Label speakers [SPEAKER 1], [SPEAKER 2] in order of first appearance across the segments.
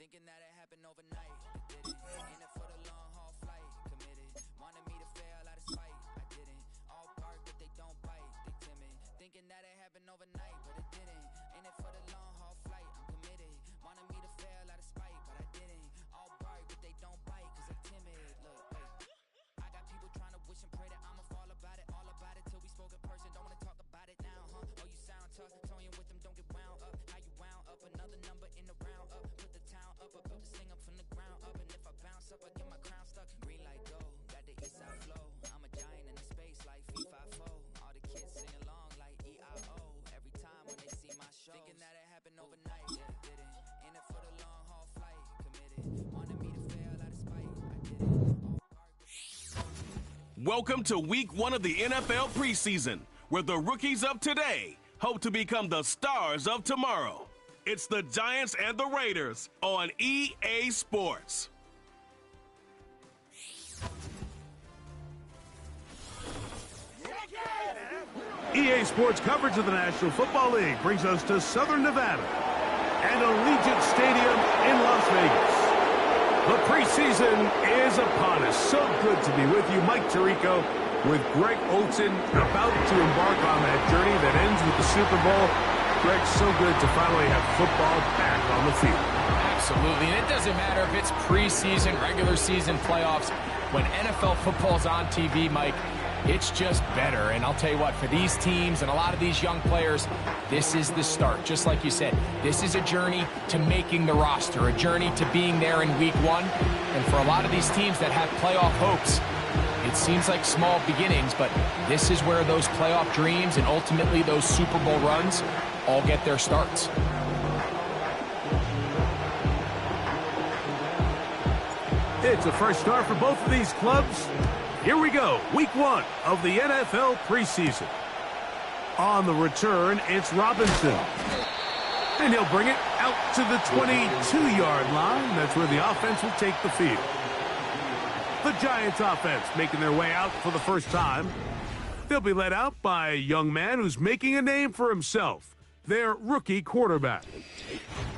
[SPEAKER 1] Thinking that it happened overnight, it didn't. In it for the long haul flight, committed. Wanted me to fail out of spite, I didn't. All bark but they don't bite, they timid. Thinking that it happened overnight, but it didn't. In it for the long haul flight, I'm committed. Wanted me to fail out of spite, but I didn't. All bark but they don't bite, cause I'm timid. Look, wait. I got people trying to wish and pray that I'ma fall about it. All about it till we spoke in person, don't wanna talk about it now, huh? Oh, you sound tough, toying with them, don't get wound up. How you wound up, another number in the round up. Put the town up, I built this thing up from the ground up. And if I bounce up, I get my crown stuck. Green light go, got the east side flow. I'm a giant in the space like FIFA. All the kids sing along like EIO. Every time when they see my show, thinking that it happened overnight, yeah, it didn't. In it for the long haul flight, committed. Wanted me to fail out of spite, I didn't.
[SPEAKER 2] Welcome to week 1 of the NFL preseason, where the rookies of today hope to become the stars of tomorrow. It's the Giants and the Raiders on EA Sports.
[SPEAKER 3] EA Sports coverage of the National Football League brings us to Southern Nevada and Allegiant Stadium in Las Vegas. The preseason is upon us. So good to be with you, Mike Tirico, with Greg Olsen, about to embark on that journey that ends with the Super Bowl. Greg, so good to finally have football back on the field.
[SPEAKER 4] Absolutely, and it doesn't matter if it's preseason, regular season, playoffs. When NFL football's on TV, Mike, it's just better. And I'll tell you what, for these teams and a lot of these young players, this is the start. Just like you said, this is a journey to making the roster, a journey to being there in week 1. And for a lot of these teams that have playoff hopes, it seems like small beginnings, but this is where those playoff dreams and ultimately those Super Bowl runs all get their starts.
[SPEAKER 3] It's a fresh start for both of these clubs. Here we go, week 1 of the NFL preseason. On the return, it's Robinson. And he'll bring it out to the 22-yard line. That's where the offense will take the field. The Giants offense making their way out for the first time. They'll be led out by a young man who's making a name for himself, their rookie quarterback.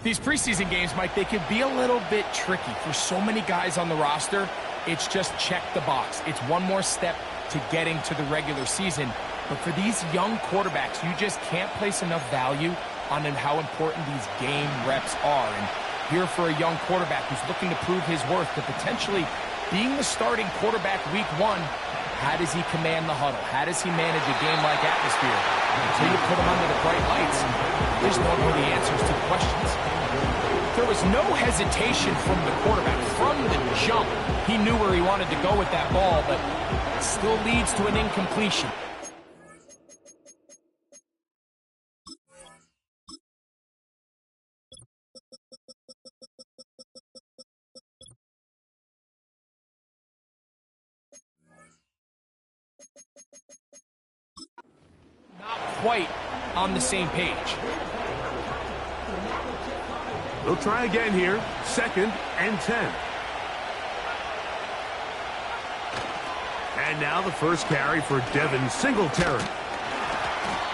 [SPEAKER 4] These preseason games, Mike, they can be a little bit tricky. For so many guys on the roster, it's just check the box. It's one more step to getting to the regular season. But for these young quarterbacks, you just can't place enough value on how important these game reps are. And here for a young quarterback who's looking to prove his worth to potentially being the starting quarterback week 1, how does he command the huddle? How does he manage a game-like atmosphere? Until you put him under the bright lights, you just don't know the answers to the questions. There was no hesitation from the quarterback. From the jump, he knew where he wanted to go with that ball, but it still leads to an incompletion. Not quite on the same page.
[SPEAKER 3] They'll try again here. 2nd and 10. And now the first carry for Devin Singletary.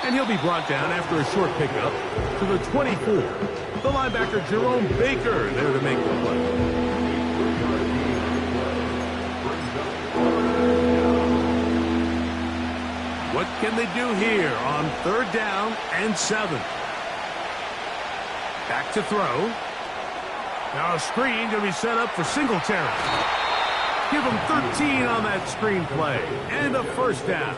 [SPEAKER 3] And he'll be brought down after a short pickup to the 24. The linebacker Jerome Baker there to make the play. What can they do here on 3rd down and 7? Back to throw. Now a screen going to be set up for Singletary. Give him 13 on that screen play. And a first down.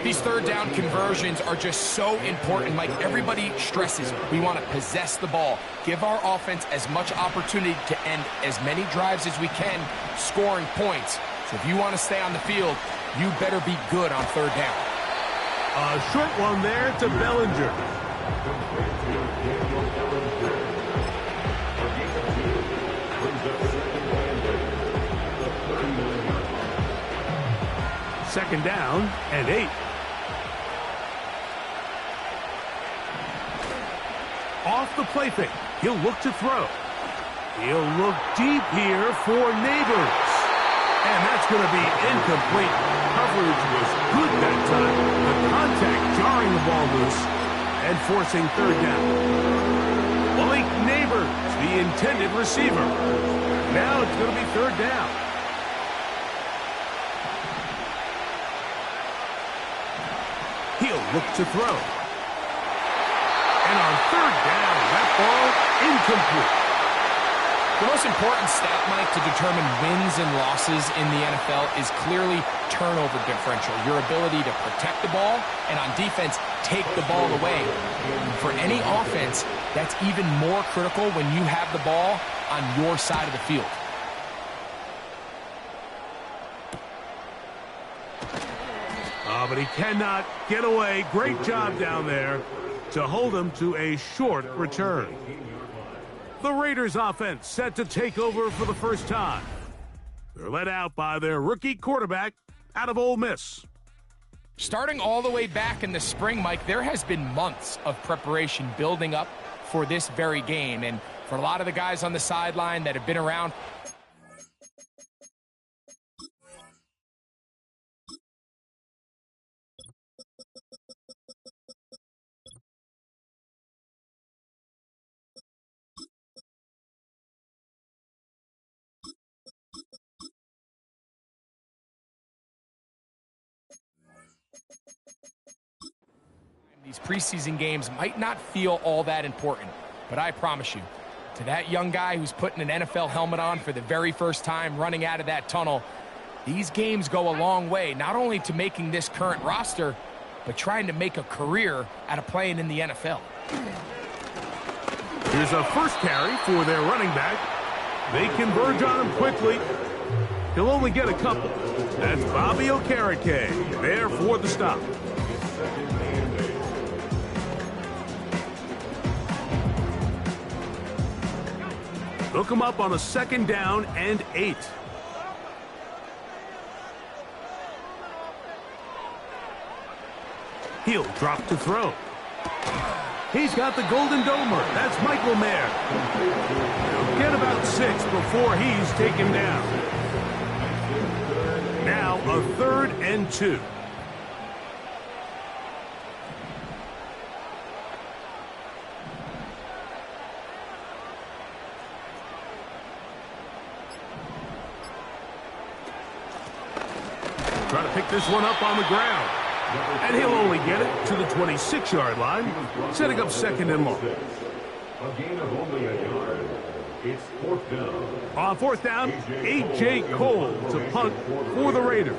[SPEAKER 4] These 3rd down conversions are just so important, Mike. Everybody stresses we want to possess the ball, give our offense as much opportunity to end as many drives as we can, scoring points. So if you want to stay on the field, you better be good on 3rd down.
[SPEAKER 3] A short one there to Bellinger. Second down and 8. Off the play fake. He'll look to throw. He'll look deep here for Neighbors. And that's going to be incomplete. Coverage was good that time. The contact jarring the ball loose and forcing 3rd down. Malik Neighbors, the intended receiver. Now it's going to be third down. He'll look to throw. And on third down, that ball incomplete.
[SPEAKER 4] The most important stat, Mike, to determine wins and losses in the NFL is clearly turnover differential, your ability to protect the ball, and on defense, take the ball away. For any offense, that's even more critical when you have the ball on your side of the field.
[SPEAKER 3] Oh, but he cannot get away. Great job down there to hold him to a short return. The Raiders offense set to take over for the first time. They're led out by their rookie quarterback out of Ole Miss.
[SPEAKER 4] Starting all the way back in the spring, Mike, there has been months of preparation building up for this very game. And for a lot of the guys on the sideline that have been around, these preseason games might not feel all that important, but I promise you, to that young guy who's putting an NFL helmet on for the very first time running out of that tunnel, these games go a long way, not only to making this current roster, but trying to make a career out of playing in the NFL.
[SPEAKER 3] Here's a first carry for their running back. They converge on him quickly. He'll only get a couple. That's Bobby Okereke there for the stop. Hook him up on a second down and 8. He'll drop to throw. He's got the Golden Domer. That's Michael Mayer. He'll get about 6 before he's taken down. Now a 3rd and 2. Try to pick this one up on the ground. And he'll only get it to the 26-yard line, setting up 2nd and long.
[SPEAKER 5] A gain of only a yard. It's 4th down.
[SPEAKER 3] On 4th down, A.J. Cole to punt for the Raiders.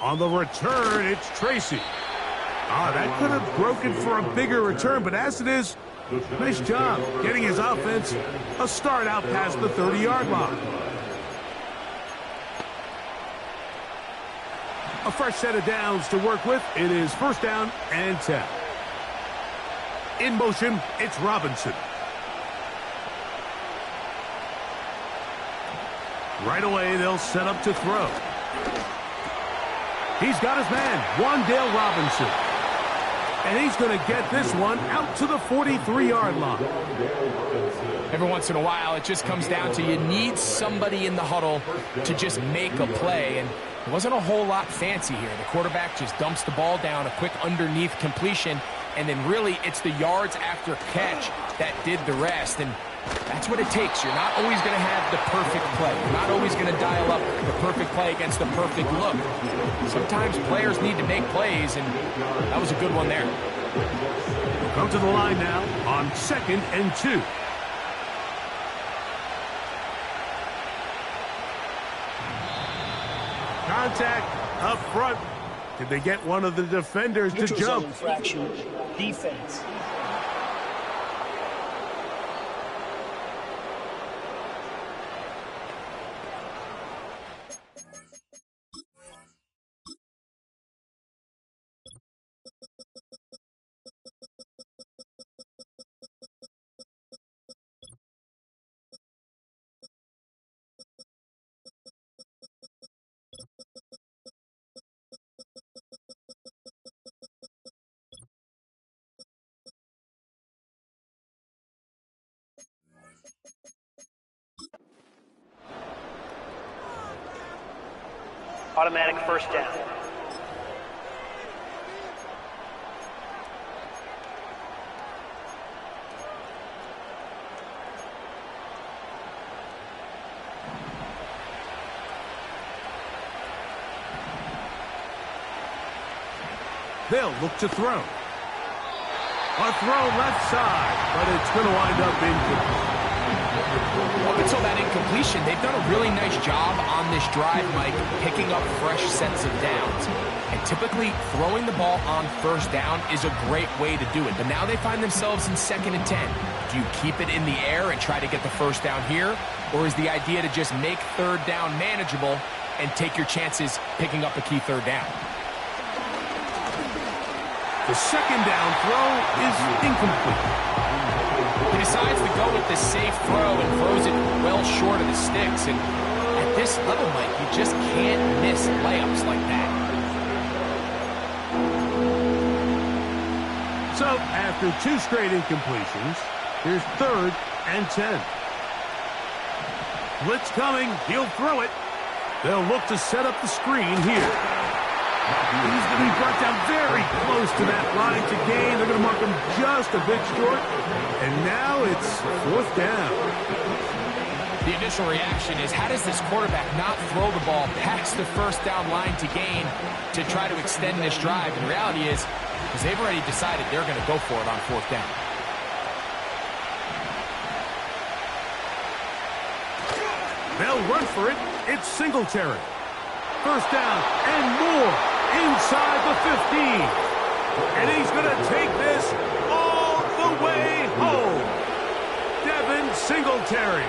[SPEAKER 3] On the return, it's Tracy. That could have broken for a bigger return, but as it is, nice job getting his offense a start out past the 30-yard line. A fresh set of downs to work with. It is 1st down and 10. In motion, it's Robinson. Right away, they'll set up to throw. He's got his man, Wan'Dale Robinson. And he's going to get this one out to the 43-yard line.
[SPEAKER 4] Every once in a while, it just comes down to you need somebody in the huddle to just make a play. And it wasn't a whole lot fancy here. The quarterback just dumps the ball down, a quick underneath completion, and then really it's the yards after catch that did the rest. And that's what it takes. You're not always going to have the perfect play. You're not always going to dial up the perfect play against the perfect look. Sometimes players need to make plays, and that was a good one there.
[SPEAKER 3] We'll come to the line now on 2nd and 2. Contact up front. Did they get one of the defenders to jump?
[SPEAKER 6] Infraction, defense. Automatic first down.
[SPEAKER 3] They'll look to throw. A throw left side, but it's going to wind up incomplete.
[SPEAKER 4] Up until that incompletion, they've done a really nice job on this drive, Mike, picking up fresh sets of downs. And typically, throwing the ball on first down is a great way to do it. But now they find themselves in 2nd and 10. Do you keep it in the air and try to get the first down here? Or is the idea to just make 3rd down manageable and take your chances picking up a key 3rd down?
[SPEAKER 3] The 2nd down throw is incomplete.
[SPEAKER 4] He decides to go with the safe throw and throws it well short of the sticks. And at this level, Mike, you just can't miss layups like that.
[SPEAKER 3] So, after 2 straight incompletions, here's 3rd and 10. Blitz coming. He'll throw it. They'll look to set up the screen here. He's going to be brought down very close to that line to gain. They're going to mark him just a bit short. And now it's 4th down.
[SPEAKER 4] The initial reaction is, how does this quarterback not throw the ball past the first down line to gain to try to extend this drive? And the reality is, because they've already decided they're going to go for it on 4th down.
[SPEAKER 3] They'll run for it. It's Singletary. First down and more inside the 15. And he's going to take this all the way home. Devin Singletary.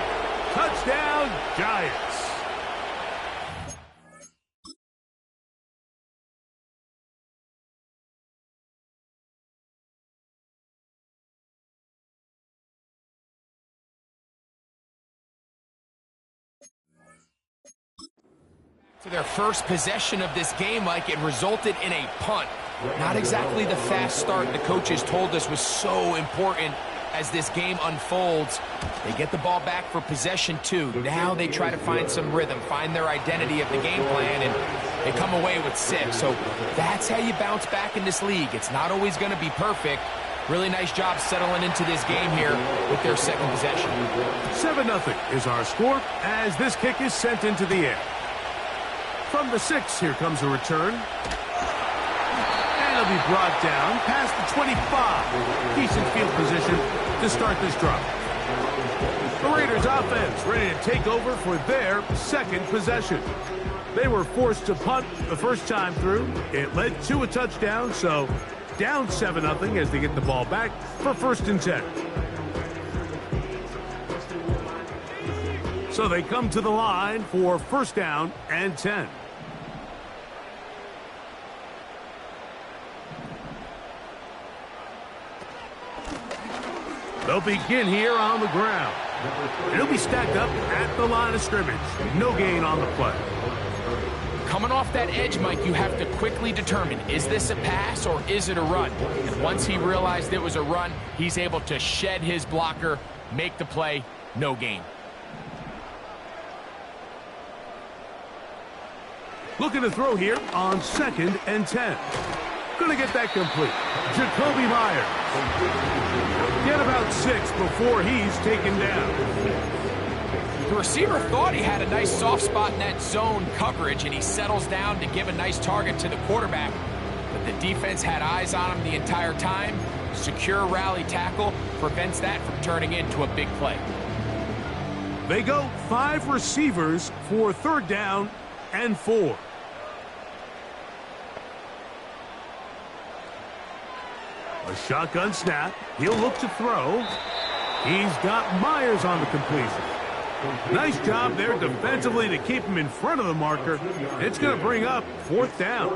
[SPEAKER 3] Touchdown, Giants.
[SPEAKER 4] To their first possession of this game, Mike, it resulted in a punt. Not exactly the fast start the coaches told us was so important as this game unfolds. They get the ball back for possession 2. Now they try to find some rhythm, find their identity of the game plan, and they come away with 6. So that's how you bounce back in this league. It's not always going to be perfect. Really nice job settling into this game here with their 2nd possession.
[SPEAKER 3] 7-0 is our score as this kick is sent into the air. From the 6, here comes a return. And it'll be brought down past the 25. Decent field position to start this drive. The Raiders offense ready to take over for their 2nd possession. They were forced to punt the first time through. It led to a touchdown, so down 7-0 as they get the ball back for 1st and 10. So they come to the line for 1st down and 10. They'll begin here on the ground. It'll be stacked up at the line of scrimmage. No gain on the play.
[SPEAKER 4] Coming off that edge, Mike, you have to quickly determine, is this a pass or is it a run? And once he realized it was a run, he's able to shed his blocker, make the play, no gain.
[SPEAKER 3] Looking to throw here on 2nd and 10. Gonna get that complete. Jacoby Myers. Get about 6 before he's taken down.
[SPEAKER 4] The receiver thought he had a nice soft spot in that zone coverage, and he settles down to give a nice target to the quarterback. But the defense had eyes on him the entire time. Secure rally tackle prevents that from turning into a big play.
[SPEAKER 3] They go 5 receivers for 3rd down and 4. A shotgun snap. He'll look to throw. He's got Myers on the completion. Nice job there defensively to keep him in front of the marker. It's going to bring up 4th down.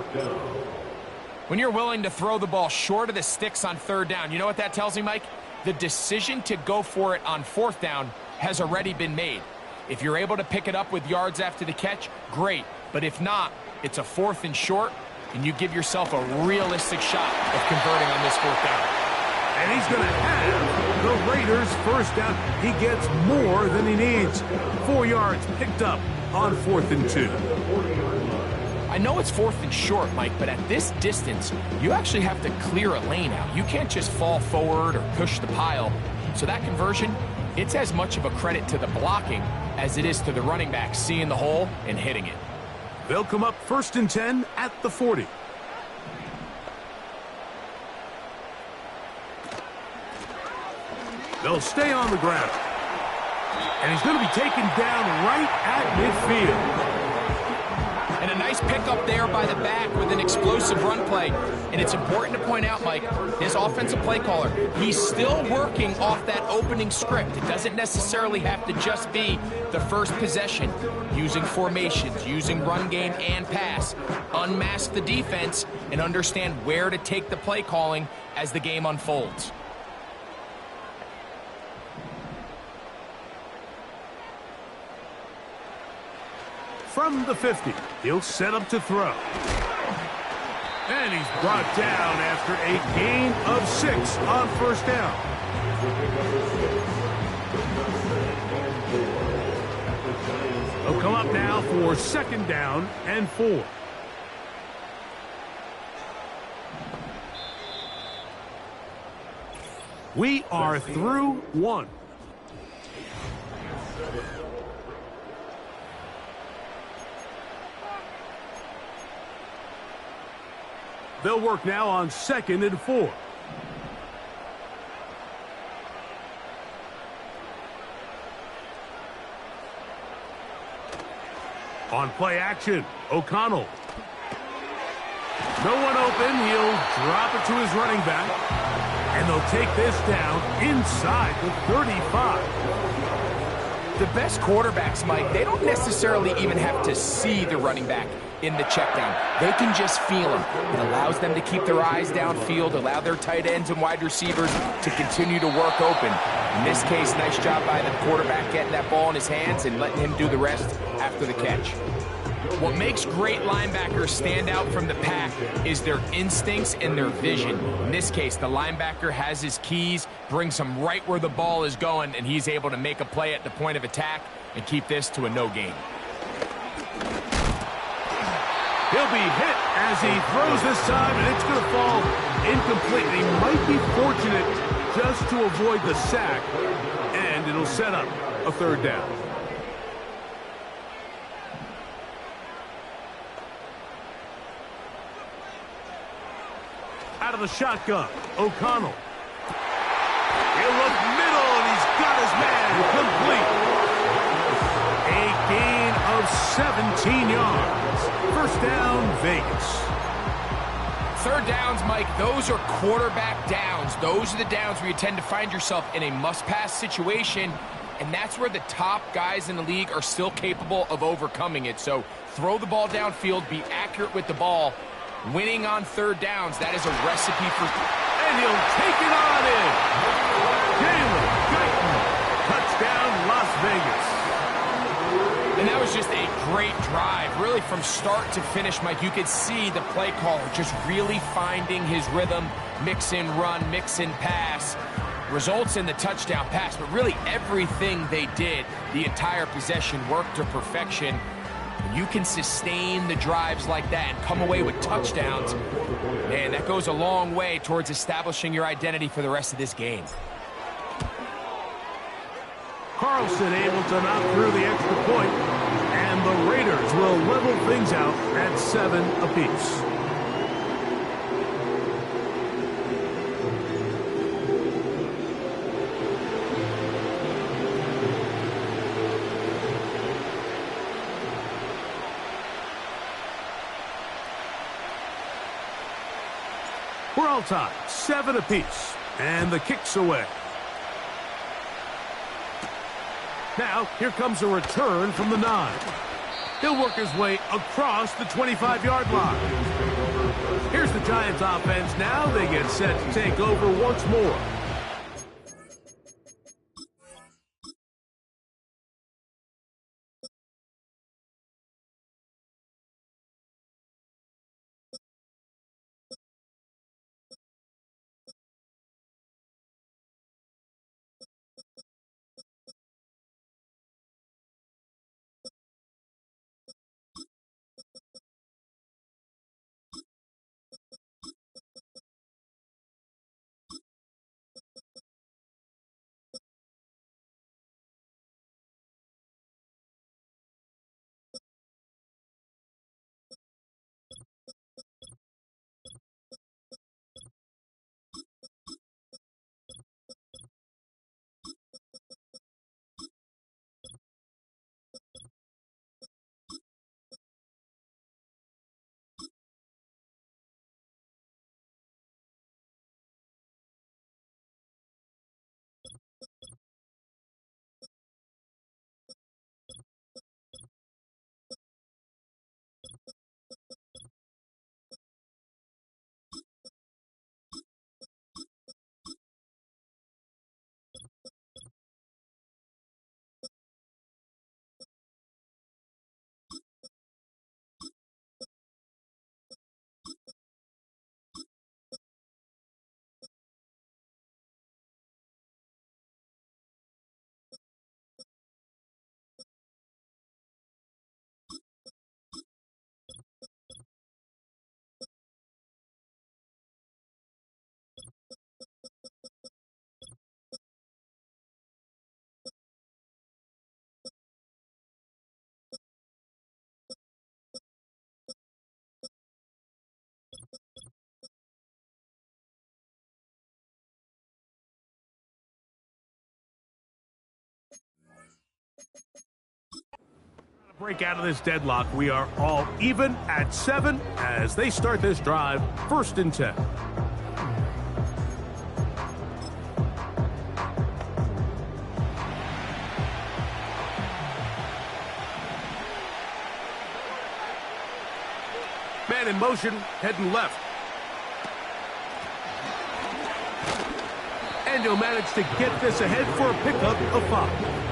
[SPEAKER 4] When you're willing to throw the ball short of the sticks on 3rd down, you know what that tells me, Mike? The decision to go for it on 4th down has already been made. If you're able to pick it up with yards after the catch, great. But if not, it's a 4th and short, and you give yourself a realistic shot of converting on this 4th down.
[SPEAKER 3] And he's going to have the Raiders' 1st down. He gets more than he needs. 4 yards picked up on 4th and 2.
[SPEAKER 4] I know it's 4th and short, Mike, but at this distance, you actually have to clear a lane out. You can't just fall forward or push the pile. So that conversion, it's as much of a credit to the blocking as it is to the running back seeing the hole and hitting it.
[SPEAKER 3] They'll come up 1st and 10 at the 40. They'll stay on the ground. And he's going to be taken down right at midfield.
[SPEAKER 4] And a nice pickup there by the back with an explosive run play. And it's important to point out, Mike, this offensive play caller, he's still working off that opening script. It doesn't necessarily have to just be the first possession. Using formations, using run game and pass. Unmask the defense and understand where to take the play calling as the game unfolds.
[SPEAKER 3] From the 50, he'll set up to throw. And he's brought down after a gain of 6 on 1st down. They'll come up now for 2nd down and 4. We are through 1. They'll work now on 2nd and 4. On play action, O'Connell. No one open. He'll drop it to his running back. And they'll take this down inside the 35.
[SPEAKER 4] The best quarterbacks, Mike, they don't necessarily even have to see the running back in the check down. They can just feel him. It allows them to keep their eyes downfield, allow their tight ends and wide receivers to continue to work open. In this case, nice job by the quarterback getting that ball in his hands and letting him do the rest after the catch. What makes great linebackers stand out from the pack is their instincts and their vision. In this case, the linebacker has his keys, brings him right where the ball is going, and he's able to make a play at the point of attack and keep this to a no gain.
[SPEAKER 3] He'll be hit as he throws this time, and it's going to fall incomplete. He might be fortunate just to avoid the sack, and it'll set up a 3rd down. Out of the shotgun, O'Connell. He'll look middle, and he's got his man complete. A gain of 17 yards. 1st down, Vegas.
[SPEAKER 4] 3rd downs, Mike, those are quarterback downs. Those are the downs where you tend to find yourself in a must-pass situation, and that's where the top guys in the league are still capable of overcoming it. So throw the ball downfield, be accurate with the ball. Winning on 3rd downs, that is a recipe for...
[SPEAKER 3] And he'll take it on in. Jalen Guyton, touchdown, Las Vegas.
[SPEAKER 4] And that was just a great drive. Really, from start to finish, Mike, you could see the play caller just really finding his rhythm, mix in run, mix in pass. Results in the touchdown pass, but really everything they did, the entire possession worked to perfection. You can sustain the drives like that and come away with touchdowns. Man, that goes a long way towards establishing your identity for the rest of this game.
[SPEAKER 3] Carlson able to knock through the extra point, and the Raiders will level things out at 7 apiece. We're all tied, 7 apiece, and the kick's away. Now, here comes a return from the 9. He'll work his way across the 25-yard line. Here's the Giants offense now. They get set to take over once more. Break out of this deadlock. We are all even at 7 as they start this drive, 1st and 10. Man in motion, heading left. And he'll manage to get this ahead for a pickup of 5.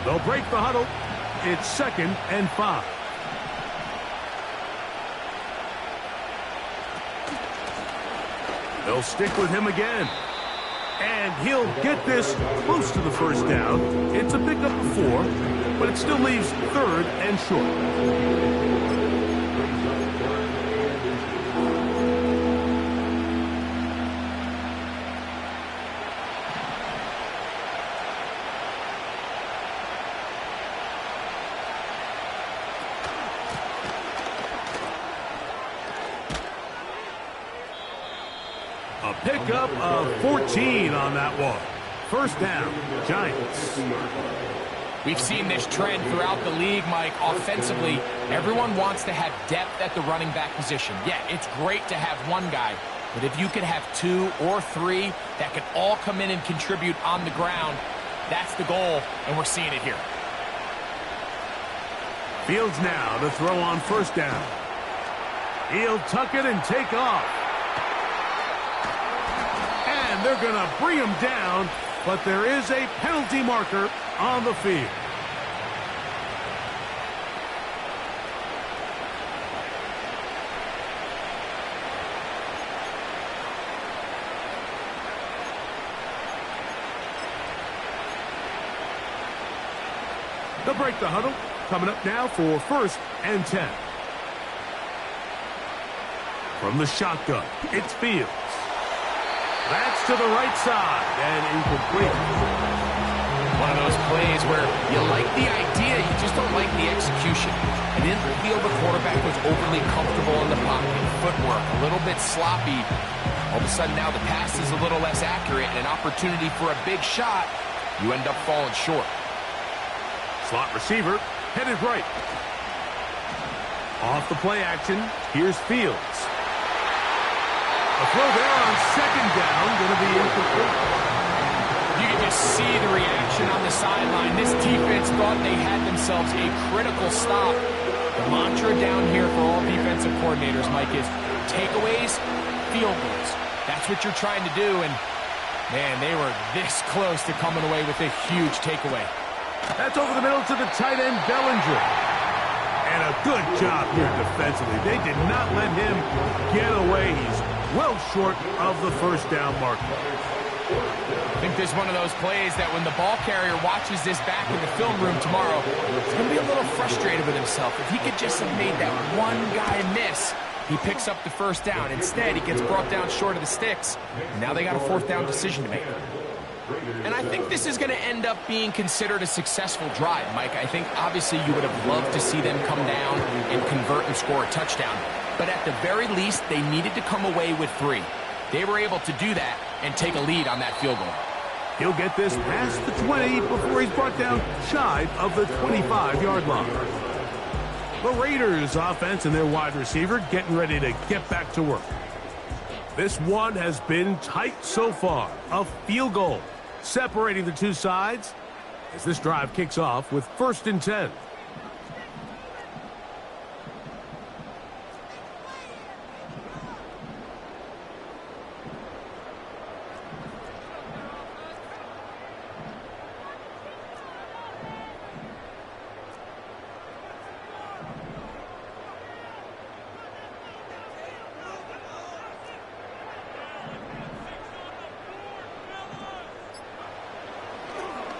[SPEAKER 3] They'll break the huddle. It's 2nd and 5. They'll stick with him again. And he'll get this close to the 1st down. It's a pickup of 4, but it still leaves 3rd and short. A pickup of 14 on that one. 1st down, Giants.
[SPEAKER 4] We've seen this trend throughout the league, Mike. Offensively, everyone wants to have depth at the running back position. Yeah, it's great to have one guy, but if you could have 2 or 3 that can all come in and contribute on the ground, that's the goal, and we're seeing it here.
[SPEAKER 3] Fields now to throw on 1st down. He'll tuck it and take off. And they're going to bring him down, but there is a penalty marker on the field. They'll break the huddle. Coming up now for 1st and 10. From the shotgun, it's Fields. That's to the right side and incomplete.
[SPEAKER 4] One of those plays where you like the idea, you just don't like the execution. And in the field, the quarterback was overly comfortable in the pocket. Footwork, a little bit sloppy. All of a sudden now the pass is a little less accurate and an opportunity for a big shot. You end up falling short.
[SPEAKER 3] Slot receiver, headed right. Off the play action, here's Fields. A throw there on 2nd down, going to be incomplete.
[SPEAKER 4] You can just see the reaction on the sideline. This defense thought they had themselves a critical stop. The mantra down here for all defensive coordinators, Mike, is takeaways, field goals. That's what you're trying to do, and, man, they were this close to coming away with a huge takeaway.
[SPEAKER 3] That's over the middle to the tight end, Bellinger. And a good job here defensively. They did not let him get away. He's well short of the 1st down marker.
[SPEAKER 4] I think this is one of those plays that when the ball carrier watches this back in the film room tomorrow, he's going to be a little frustrated with himself. If he could just have made that one guy miss, he picks up the 1st down. Instead, he gets brought down short of the sticks. And now they got a 4th down decision to make. And I think this is going to end up being considered a successful drive, Mike. I think obviously you would have loved to see them come down and convert and score a touchdown. But at the very least, they needed to come away with 3. They were able to do that and take a lead on that field goal.
[SPEAKER 3] He'll get this past the 20 before he's brought down shy of the 25-yard line. The Raiders offense and their wide receiver getting ready to get back to work. This one has been tight so far. A field goal separating the two sides as this drive kicks off with 1st and 10.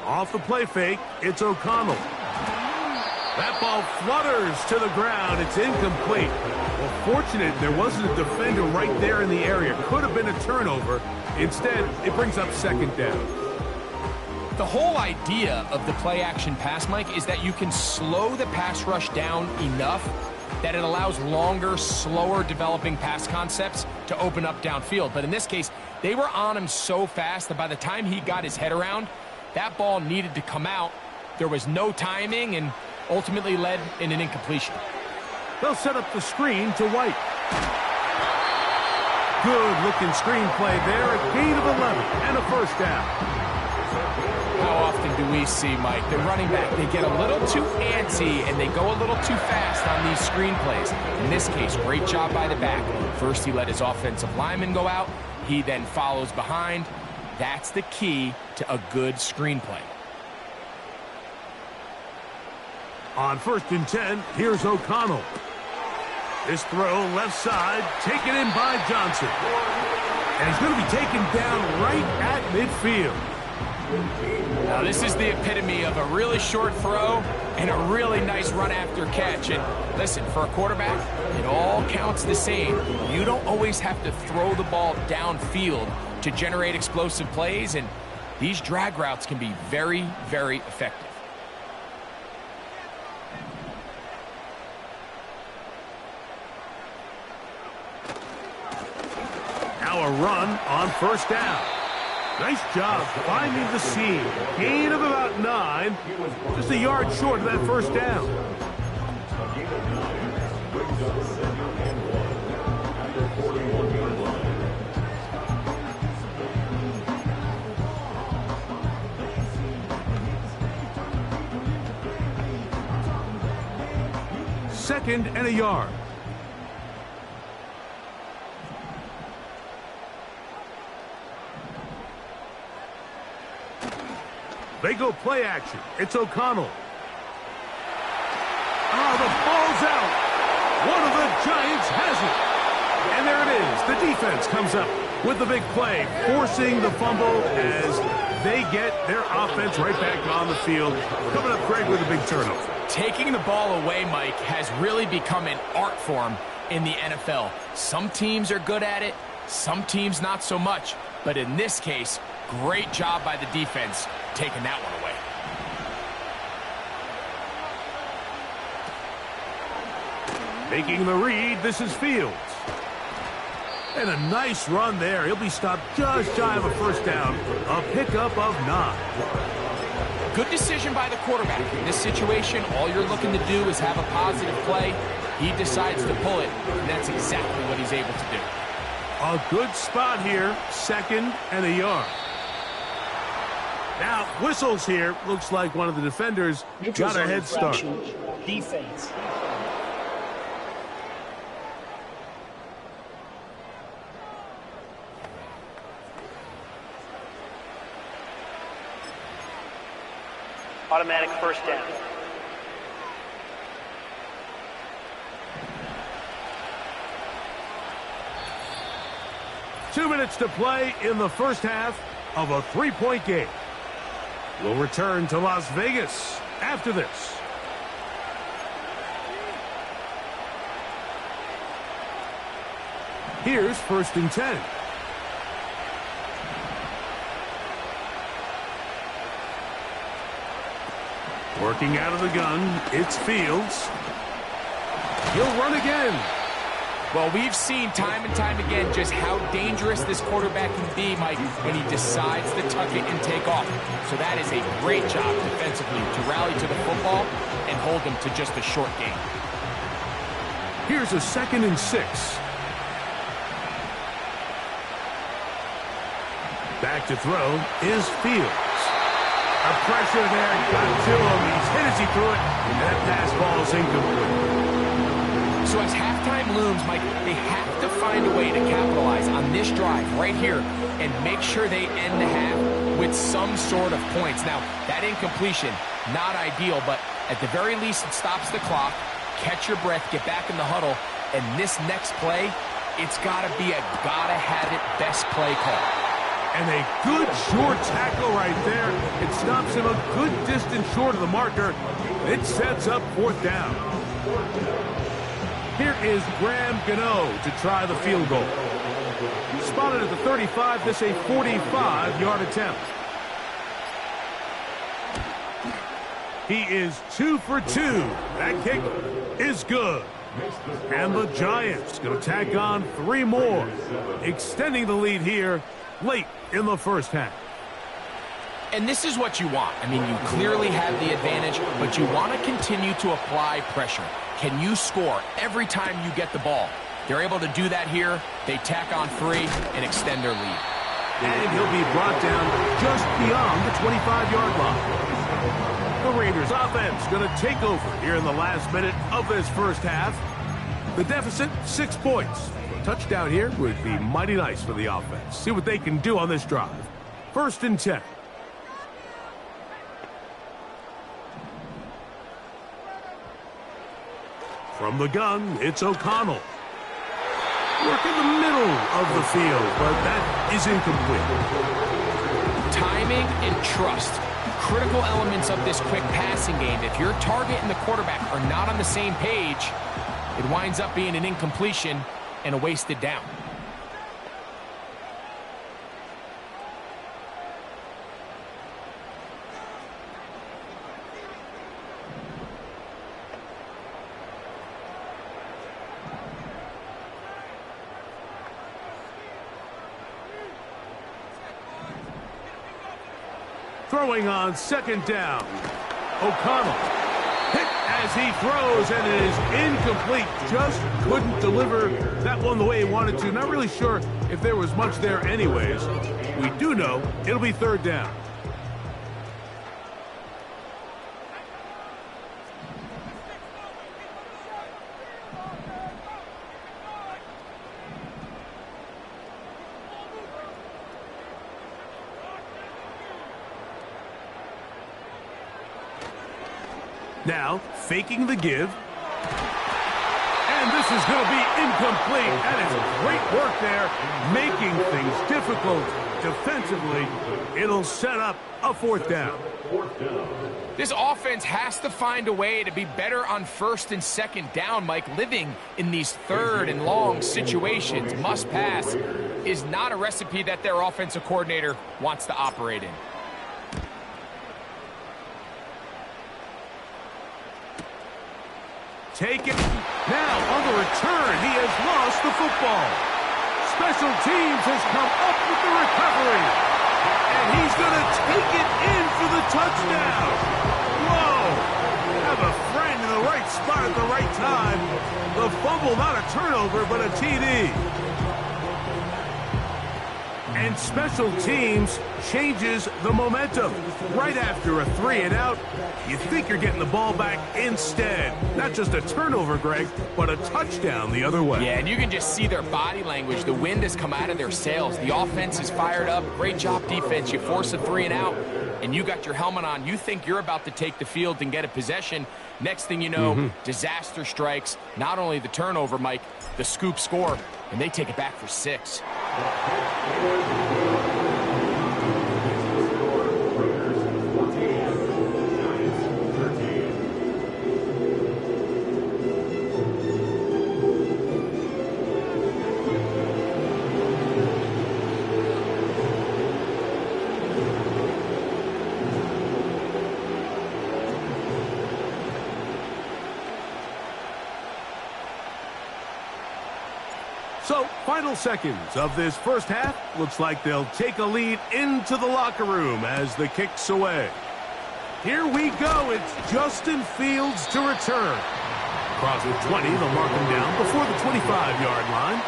[SPEAKER 3] Off the play fake, it's O'Connell. That ball flutters to the ground. It's incomplete. Well, fortunate there wasn't a defender right there in the area. Could have been a turnover. Instead, it brings up 2nd down.
[SPEAKER 4] The whole idea of the play-action pass, Mike, is that you can slow the pass rush down enough that it allows longer, slower developing pass concepts to open up downfield. But in this case, they were on him so fast that by the time he got his head around, that ball needed to come out. There was no timing and ultimately led in an incompletion.
[SPEAKER 3] They'll set up the screen to White. Good-looking screen play there, a gain of 11 and a first down.
[SPEAKER 4] How often do we see, Mike, the running back, they get a little too antsy and they go a little too fast on these screen plays. In this case, great job by the back. First, he let his offensive lineman go out. He then follows behind. That's the key to a good screen play.
[SPEAKER 3] On 1st and 10, here's O'Connell. This throw left side, taken in by Johnson. And he's going to be taken down right at midfield.
[SPEAKER 4] Now, this is the epitome of a really short throw and a really nice run after catch. And listen, for a quarterback, it all counts the same. You don't always have to throw the ball downfield to generate explosive plays, and these drag routes can be very, very effective.
[SPEAKER 3] Now a run on 1st down. Nice job finding the seam. Gain of about 9. Just a yard short of that 1st down. Second and a yard. They go play action. It's O'Connell. Oh, the ball's out. One of the Giants has it. And there it is. The defense comes up with the big play, forcing the fumble as they get their offense right back on the field. Coming up, Greg, with a big turnover.
[SPEAKER 4] Taking the ball away, Mike, has really become an art form in the NFL. Some teams are good at it, some teams not so much. But in this case, great job by the defense taking that one away.
[SPEAKER 3] Making the read, this is Fields. And a nice run there. He'll be stopped just shy of a 1st down. A pickup of 9.
[SPEAKER 4] Good decision by the quarterback. In this situation, all you're looking to do is have a positive play. He decides to pull it, and that's exactly what he's able to do.
[SPEAKER 3] A good spot here, 2nd and a yard. Now, whistles here. Looks like one of the defenders got a head start.
[SPEAKER 6] Defense. Automatic 1st down.
[SPEAKER 3] Two minutes to play in the 1st half of a 3-point game. We'll return to Las Vegas after this. Here's 1st and 10. Working out of the gun, it's Fields. He'll run again.
[SPEAKER 4] Well, we've seen time and time again just how dangerous this quarterback can be, Mike, when he decides to tuck it and take off. So that is a great job defensively to rally to the football and hold him to just a short game.
[SPEAKER 3] Here's a 2nd and 6. Back to throw is Fields. A pressure there got to him. He's hit as he threw it, and that pass ball is incomplete.
[SPEAKER 4] So as halftime looms, Mike, they have to find a way to capitalize on this drive right here and make sure they end the half with some sort of points. Now, that incompletion, not ideal, but at the very least, it stops the clock. Catch your breath, get back in the huddle, and this next play, it's got to be a gotta-have-it best play call.
[SPEAKER 3] And a good short tackle right there. It stops him a good distance short of the marker. It sets up 4th down. Here is Graham Gano to try the field goal. Spotted at the 35, this a 45-yard attempt. He is 2 for 2. That kick is good. And the Giants going to tack on 3 more, extending the lead here late in the first half.
[SPEAKER 4] And this is what you want. I mean, you clearly have the advantage, but you want to continue to apply pressure. Can you score every time you get the ball? They're able to do that here. They tack on 3 and extend their lead.
[SPEAKER 3] And he'll be brought down just beyond the 25-yard line. The Raiders offense going to take over here in the last minute of this first half. The deficit, 6 points. A touchdown here would be mighty nice for the offense. See what they can do on this drive. 1st and 10. From the gun, it's O'Connell. Work in the middle of the field, but that is incomplete.
[SPEAKER 4] Timing and trust. Critical elements of this quick passing game. If your target and the quarterback are not on the same page, it winds up being an incompletion and a wasted down.
[SPEAKER 3] Throwing on 2nd down. O'Connell hit as he throws, and it is incomplete. Just couldn't deliver that one the way he wanted to. Not really sure if there was much there anyways. We do know it'll be 3rd down. Now, faking the give. And this is going to be incomplete. That is great work there, making things difficult defensively. It'll set up a 4th down.
[SPEAKER 4] This offense has to find a way to be better on 1st and 2nd down, Mike. Living in these 3rd and long situations, must pass, is not a recipe that their offensive coordinator wants to operate in.
[SPEAKER 3] Take it. Now, on the return, he has lost the football. Special teams has come up with the recovery. And he's going to take it in for the touchdown. Whoa. Have a friend in the right spot at the right time. The fumble, not a turnover, but a TD. And special teams changes the momentum. Right after a 3-and-out, you think you're getting the ball back instead. Not just a turnover, Greg, but a touchdown the other way.
[SPEAKER 4] Yeah, and you can just see their body language. The wind has come out of their sails. The offense is fired up. Great job, defense. You force a 3-and-out, and you got your helmet on. You think you're about to take the field and get a possession. Next thing you know, disaster strikes. Not only the turnover, Mike, the scoop score, and they take it back for 6.
[SPEAKER 3] So, final seconds of this first half. Looks like they'll take a lead into the locker room as the kick's away. Here we go. It's Justin Fields to return. Across the 20, they'll mark him down before the 25-yard line.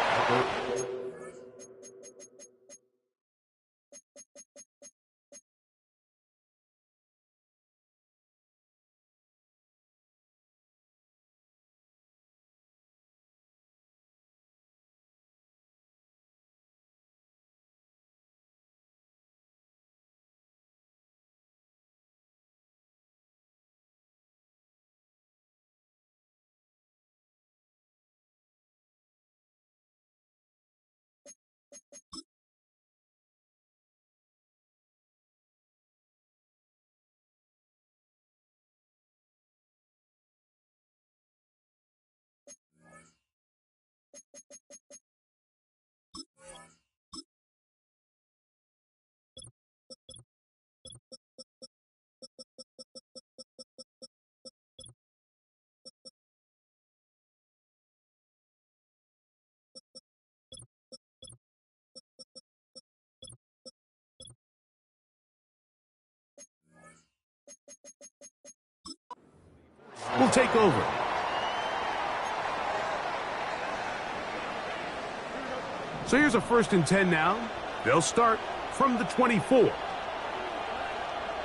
[SPEAKER 3] will take over. So here's a 1st and 10 now. They'll start from the 24.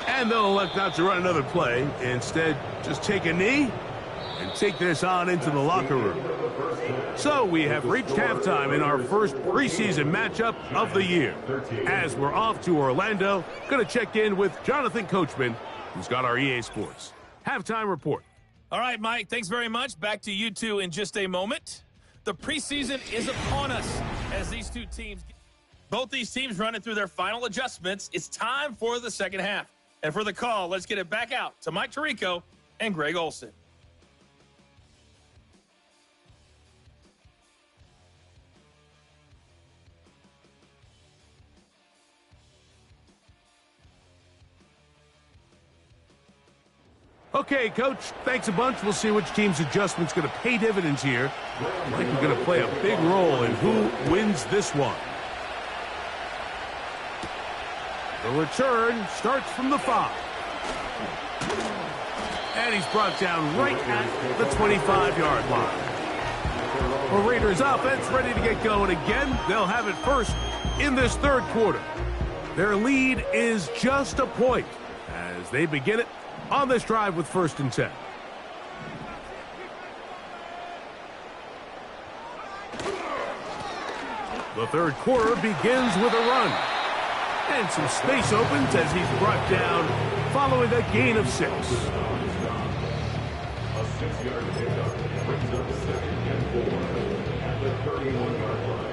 [SPEAKER 3] And they'll elect not to run another play. Instead, just take a knee and take this on into the locker room. So we have reached halftime in our first preseason matchup of the year. As we're off to Orlando, going to check in with Jonathan Coachman, who's got our EA Sports halftime report.
[SPEAKER 7] All right, Mike, thanks very much. Back to you two in just a moment. The preseason is upon us as both these teams running through their final adjustments. It's time for the second half. And for the call, let's get it back out to Mike Tirico and Greg Olson.
[SPEAKER 3] Okay, Coach, thanks a bunch. We'll see which team's adjustment's going to pay dividends here. I think we're going to play a big role in who wins this one. The return starts from the 5. And he's brought down right at the 25-yard line. The Raiders offense ready to get going again. They'll have it first in this third quarter. Their lead is just a point as they begin it on this drive with 1st and 10. The third quarter begins with a run. And some space opens as he's brought down following a gain of 6.
[SPEAKER 5] A 6-yard pickup brings up 2nd and 4 at the 31-yard line.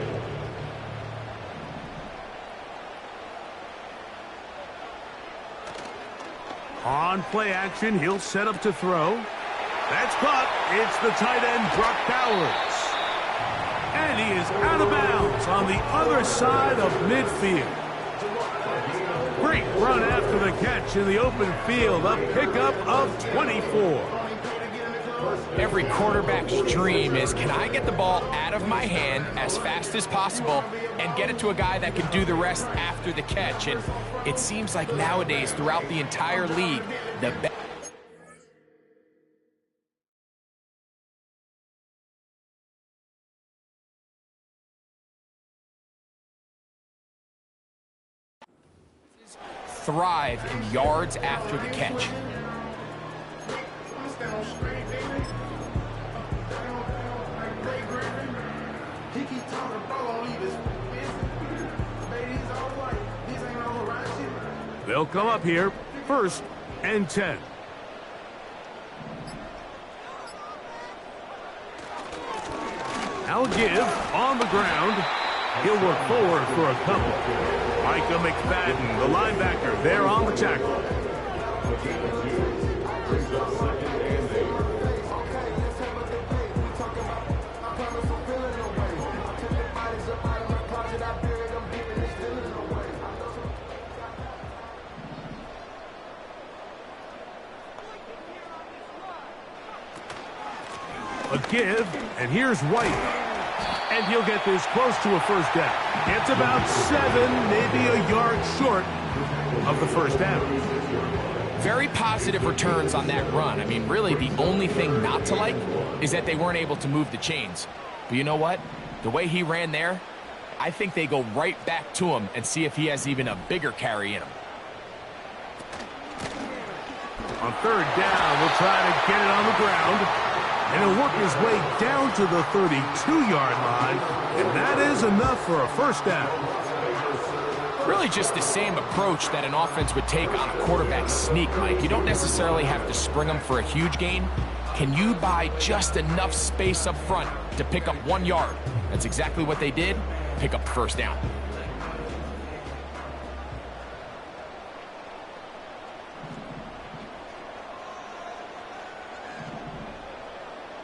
[SPEAKER 3] On play action, he'll set up to throw. That's caught. It's the tight end, Brock Bowers. And he is out of bounds on the other side of midfield. Great run after the catch in the open field. A pickup of 24.
[SPEAKER 4] Every quarterback's dream is, can I get the ball out of my hand as fast as possible and get it to a guy that can do the rest after the catch? And it seems like nowadays, throughout the entire league, the best thrive in yards after the catch.
[SPEAKER 3] They'll come up here, 1st and 10. I'll give on the ground. He'll work forward for a couple. Micah McFadden, the linebacker, there on the tackle. A give, and here's White. And he'll get this close to a 1st down. It's about 7, maybe a yard short of the 1st down.
[SPEAKER 4] Very positive returns on that run. I mean, really, the only thing not to like is that they weren't able to move the chains. But you know what? The way he ran there, I think they go right back to him and see if he has even a bigger carry in him.
[SPEAKER 3] On 3rd down, we'll try to get it on the ground. And he'll work his way down to the 32-yard line. And that is enough for a 1st down.
[SPEAKER 4] Really just the same approach that an offense would take on a quarterback sneak, Mike. You don't necessarily have to spring them for a huge gain. Can you buy just enough space up front to pick up 1 yard? That's exactly what they did. Pick up the 1st down.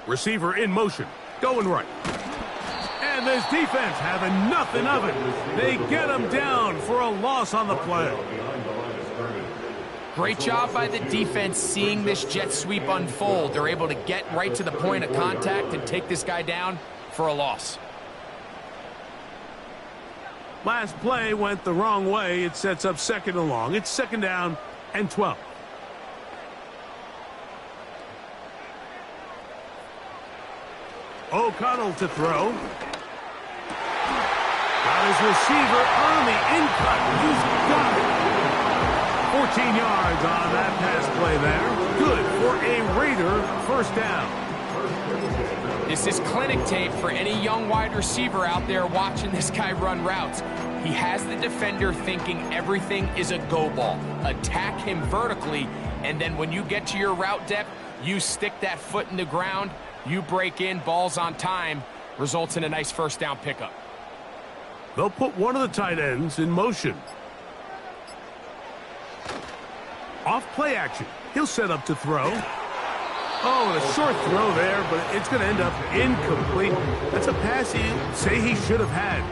[SPEAKER 3] Receiver in motion, going right. And this defense having nothing of it. They get him down for a loss on the play.
[SPEAKER 4] Great job by the defense seeing this jet sweep unfold. They're able to get right to the point of contact and take this guy down for a loss.
[SPEAKER 3] Last play went the wrong way. It sets up 2nd and long. It's 2nd down and 12. O'Connell to throw. Got his receiver on the in-cut. He's got it. 14 yards on that pass play there. Good for a Raider first down.
[SPEAKER 4] This is clinic tape for any young wide receiver out there watching this guy run routes. He has the defender thinking everything is a go ball. Attack him vertically, and then when you get to your route depth, you stick that foot in the ground, you break in, ball's on time, results in a nice first down pickup.
[SPEAKER 3] They'll put one of the tight ends in motion. Off play action. He'll set up to throw. Oh, and a short throw there, but it's going to end up incomplete. That's a pass he'd say he should have had.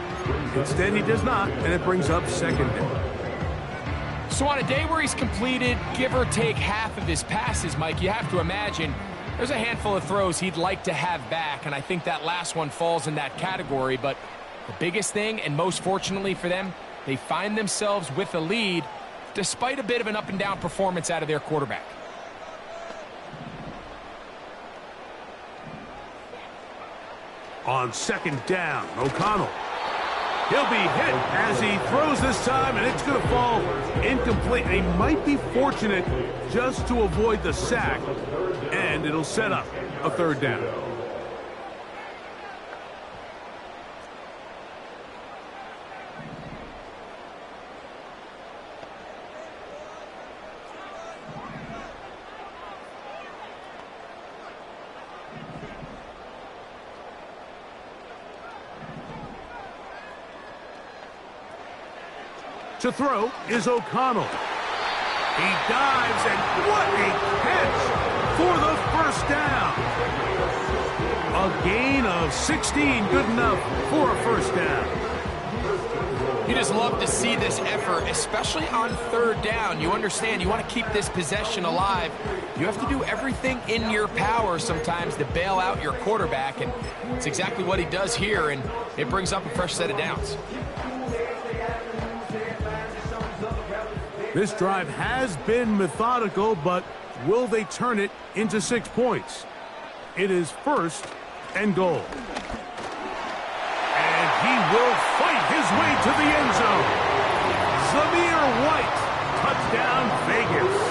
[SPEAKER 3] Instead, he does not, and it brings up second down.
[SPEAKER 4] So on a day where he's completed, give or take half of his passes, Mike, you have to imagine there's a handful of throws he'd like to have back, and I think that last one falls in that category. But the biggest thing, and most fortunately for them, they find themselves with a lead despite a bit of an up-and-down performance out of their quarterback.
[SPEAKER 3] On second down, O'Connell. He'll be hit as he throws this time, and it's going to fall incomplete. He might be fortunate just to avoid the sack, and it'll set up a third down. To throw is O'Connell. He dives, and what a catch for the first down. A gain of 16, good enough for a first down.
[SPEAKER 4] You just love to see this effort, especially on third down. You understand, you want to keep this possession alive. You have to do everything in your power sometimes to bail out your quarterback, and it's exactly what he does here, and it brings up a fresh set of downs.
[SPEAKER 3] This drive has been methodical, but will they turn it into 6 points? It is first and goal. And he will fight his way to the end zone. Zamir White, touchdown Vegas.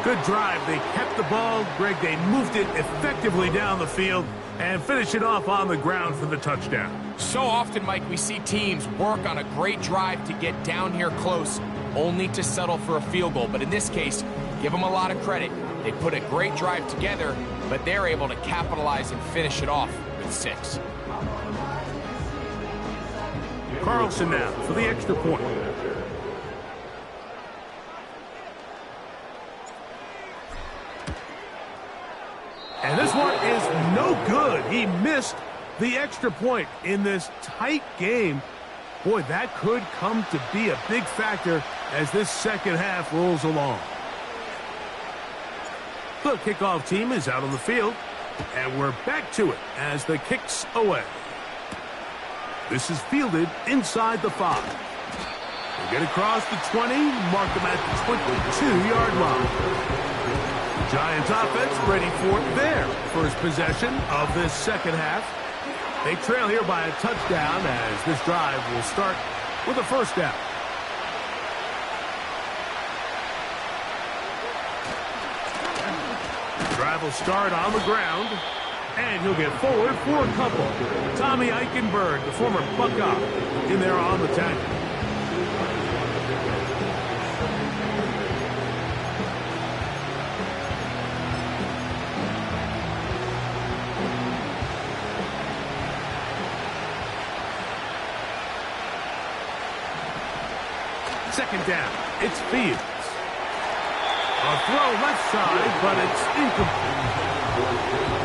[SPEAKER 3] Good drive. They kept the ball. Greg, they moved it effectively down the field and finish it off on the ground for the touchdown.
[SPEAKER 4] So often, Mike, we see teams work on a great drive to get down here close, only to settle for a field goal. But in this case, give them a lot of credit. They put a great drive together, but they're able to capitalize and finish it off with 6.
[SPEAKER 3] Carlson now for the extra point. And this one is no good. He missed the extra point in this tight game. Boy, that could come to be a big factor as this second half rolls along. The kickoff team is out on the field, and we're back to it as the kick's away. This is fielded inside the 5. They get across the 20, mark them at the 22-yard line. The Giants offense ready for their first possession of this second half. They trail here by a touchdown as this drive will start with a first down. Drive will start on the ground, and he'll get forward for a couple. Tommy Eichenberg, the former Buckeye, in there on the tackle. Second down, it's Fields. A throw left side, but it's incomplete.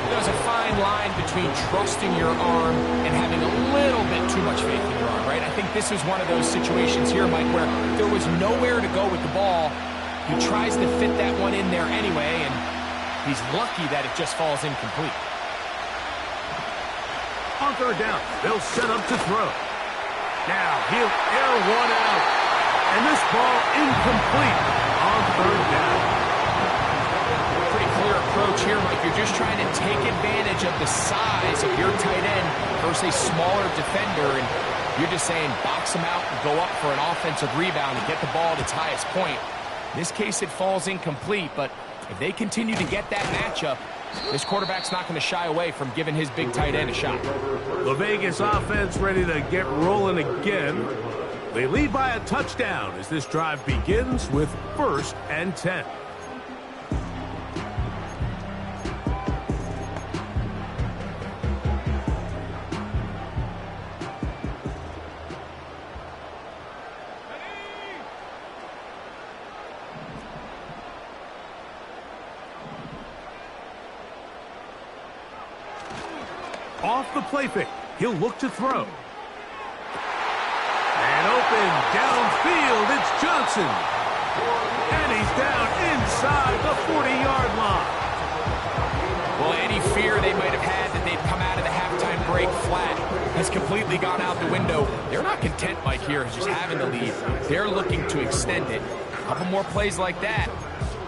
[SPEAKER 4] There's a fine line between trusting your arm and having a little bit too much faith in your arm, right? I think this is one of those situations here, Mike, where there was nowhere to go with the ball. He tries to fit that one in there anyway, and he's lucky that it just falls incomplete.
[SPEAKER 3] On third down, they'll set up to throw. Now he'll air one out, and this ball incomplete on third down.
[SPEAKER 4] Pretty clear approach here, Mike. You're just trying to take advantage of the size of your tight end versus a smaller defender, and you're just saying box him out and go up for an offensive rebound and get the ball at its highest point. In this case, it falls incomplete, but if they continue to get that matchup, this quarterback's not going to shy away from giving his big tight end a shot.
[SPEAKER 3] The Vegas offense ready to get rolling again. They lead by a touchdown as this drive begins with 1st and 10. Off the play fake, he'll look to throw. And open downfield, it's Johnson. And he's down inside the 40-yard line.
[SPEAKER 4] Well, any fear they might have had that they'd come out of the halftime break flat has completely gone out the window. They're not content, Mike, here just having the lead. They're looking to extend it. A couple more plays like that,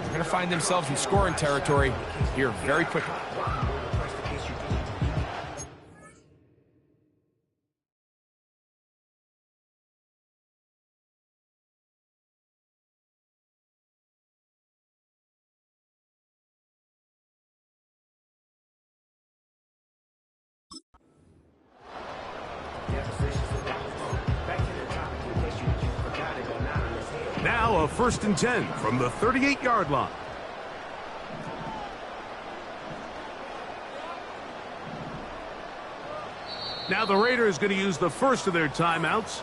[SPEAKER 4] they're going to find themselves in scoring territory here very quickly.
[SPEAKER 3] Now a 1st and 10 from the 38-yard line. Now the Raiders going to use the first of their timeouts.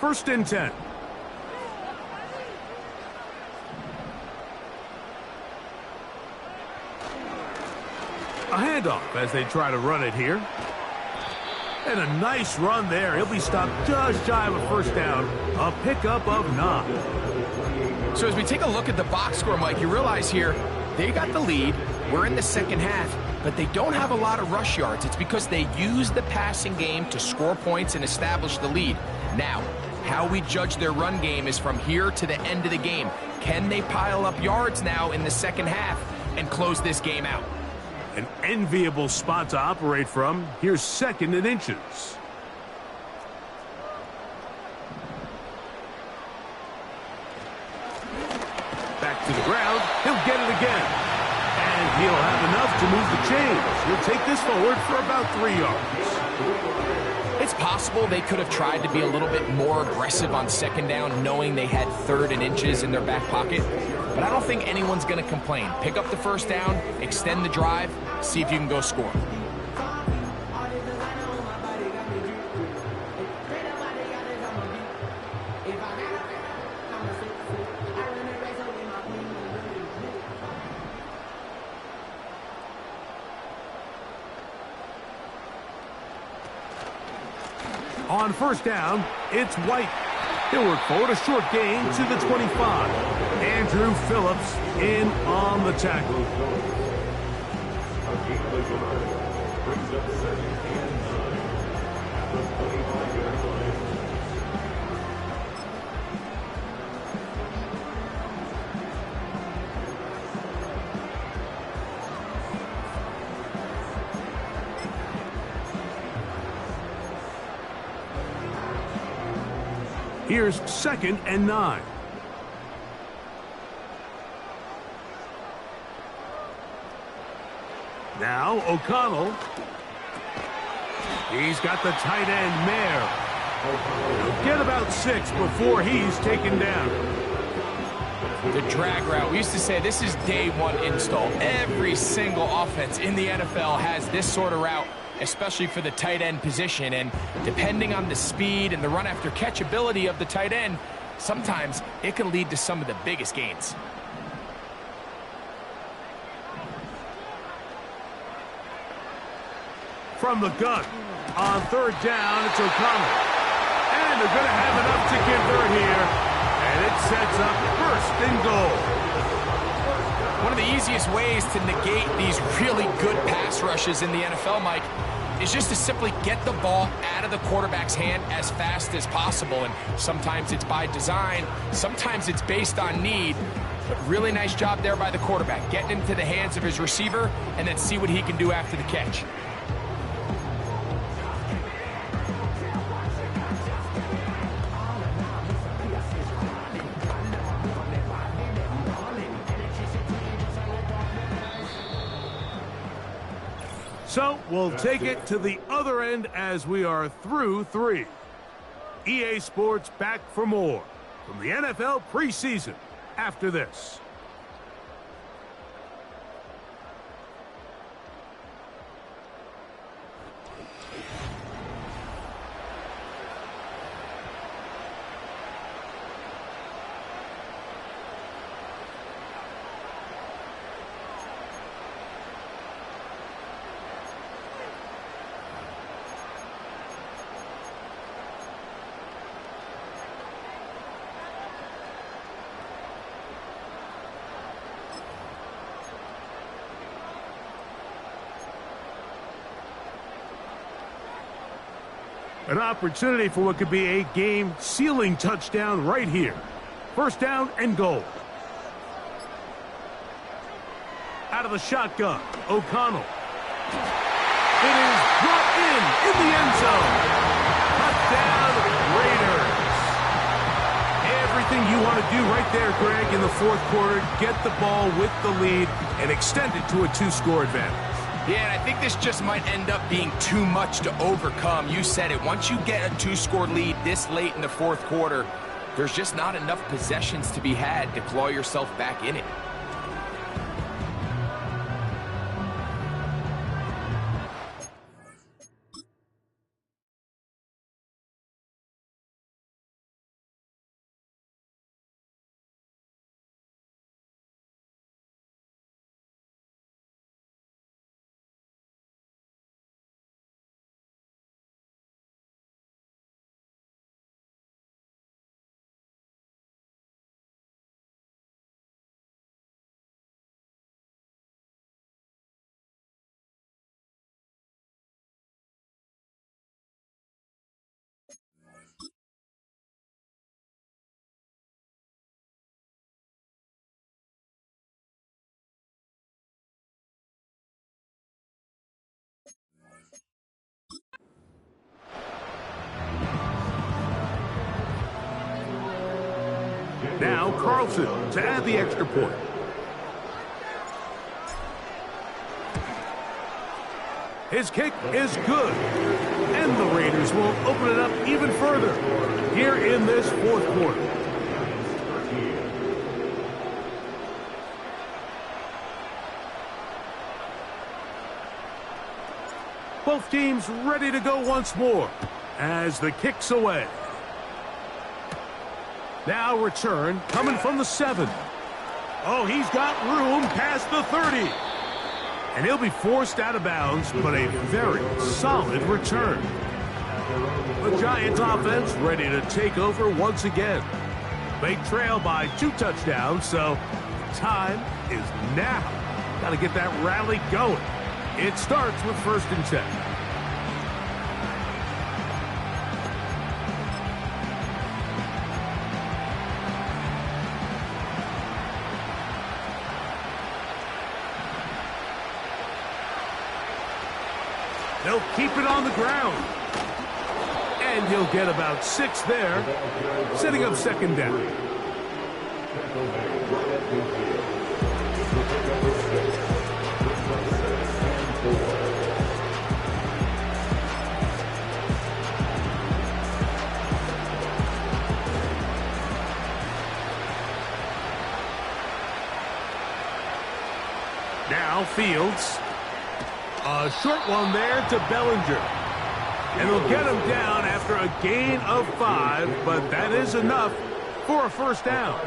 [SPEAKER 3] First and 10. A handoff as they try to run it here. And a nice run there. He'll be stopped just shy of a 1st down. A pickup of 9.
[SPEAKER 4] So as we take a look at the box score, Mike, you realize here they got the lead. We're in the second half, but they don't have a lot of rush yards. It's because they use the passing game to score points and establish the lead. Now, how we judge their run game is from here to the end of the game. Can they pile up yards now in the second half and close this game out?
[SPEAKER 3] An enviable spot to operate from. Here's 2nd and inches. Back to the ground. He'll get it again. And he'll have enough to move the chains. He'll take this forward for about 3 yards.
[SPEAKER 4] It's possible they could have tried to be a little bit more aggressive on 2nd down, knowing they had 3rd and inches in their back pocket. But I don't think anyone's going to complain. Pick up the 1st down, extend the drive, see if you can go score.
[SPEAKER 3] On 1st down, it's White. He'll work forward, a short gain to the 25. Andrew Phillips in on the tackle.
[SPEAKER 5] Brings up 2nd and 9 at the 25-yard line.
[SPEAKER 3] Here's 2nd and 9. Now O'Connell. He's got the tight end Mayer. He'll get about 6 before he's taken down.
[SPEAKER 4] The drag route. We used to say this is day 1 install. Every single offense in the NFL has this sort of route, especially for the tight end position. And depending on the speed and the run after catch ability of the tight end, sometimes it can lead to some of the biggest gains.
[SPEAKER 3] From the gun, on third down, it's O'Connell. And they're going to have enough to convert here. And it sets up first and goal.
[SPEAKER 4] One of the easiest ways to negate these really good pass rushes in the NFL, Mike, is just to simply get the ball out of the quarterback's hand as fast as possible. And sometimes it's by design, sometimes it's based on need. But really nice job there by the quarterback, getting him to the hands of his receiver and then see what he can do after the catch.
[SPEAKER 3] So we'll take it to the other end as we are through 3. EA Sports back for more from the NFL preseason after this. An opportunity for what could be a game-sealing touchdown right here. First down and goal. Out of the shotgun, O'Connell. It is brought in the end zone. Touchdown, Raiders. Everything you want to do right there, Greg, in the fourth quarter. Get the ball with the lead and extend it to a 2-score advantage.
[SPEAKER 4] Yeah, and I think this just might end up being too much to overcome. You said it. Once you get a 2-score lead this late in the fourth quarter, there's just not enough possessions to be had to claw yourself back in it.
[SPEAKER 3] Now Carlson to add the extra point. His kick is good. And the Raiders will open it up even further here in this fourth quarter. Both teams ready to go once more as the kick's away. Now return coming from the 7. Oh, he's got room past the 30. And he'll be forced out of bounds, but a very solid return. The Giants offense ready to take over once again. They trail by 2 touchdowns, so time is now. Got to get that rally going. It starts with 1st and 10. They'll keep it on the ground. And he'll get about 6 there, setting up 2nd down. Now Fields. A short one there to Bellinger. And they'll get him down after a gain of 5, but that is enough for a first down.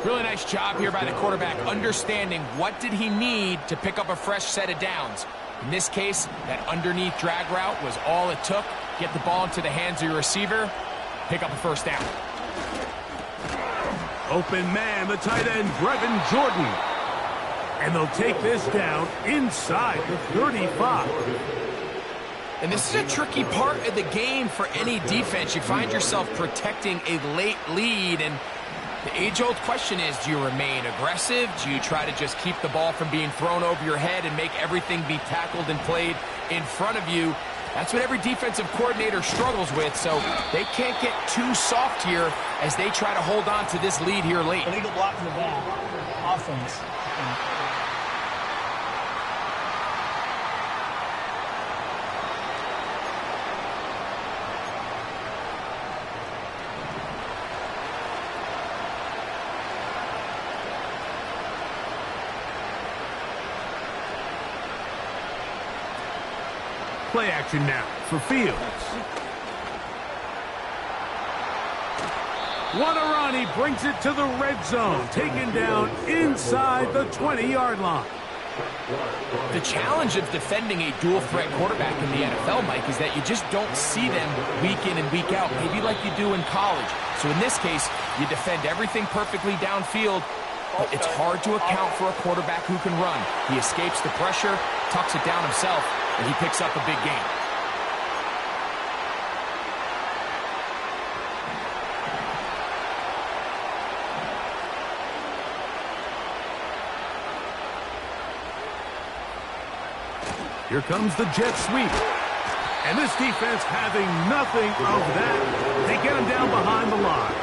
[SPEAKER 4] Really nice job here by the quarterback, understanding what did he need to pick up a fresh set of downs. In this case, that underneath drag route was all it took. Get the ball into the hands of your receiver, pick up a first down.
[SPEAKER 3] Open man, the tight end, Brevin Jordan. And they'll take this down inside the 35.
[SPEAKER 4] And this is a tricky part of the game for any defense. You find yourself protecting a late lead, and the age-old question is, do you remain aggressive? Do you try to just keep the ball from being thrown over your head and make everything be tackled and played in front of you? That's what every defensive coordinator struggles with, so they can't get too soft here as they try to hold on to this lead here late.
[SPEAKER 6] Illegal block in the back. Offense.
[SPEAKER 3] Play action now for Fields. What a run. He brings it to the red zone. Taken down inside the 20-yard line.
[SPEAKER 4] The challenge of defending a dual-threat quarterback in the NFL, Mike, is that you just don't see them week in and week out, maybe like you do in college. So in this case, you defend everything perfectly downfield, but it's hard to account for a quarterback who can run. He escapes the pressure, tucks it down himself, and he picks up a big gain.
[SPEAKER 3] Here comes the jet sweep. And this defense having nothing of that. They get him down behind the line.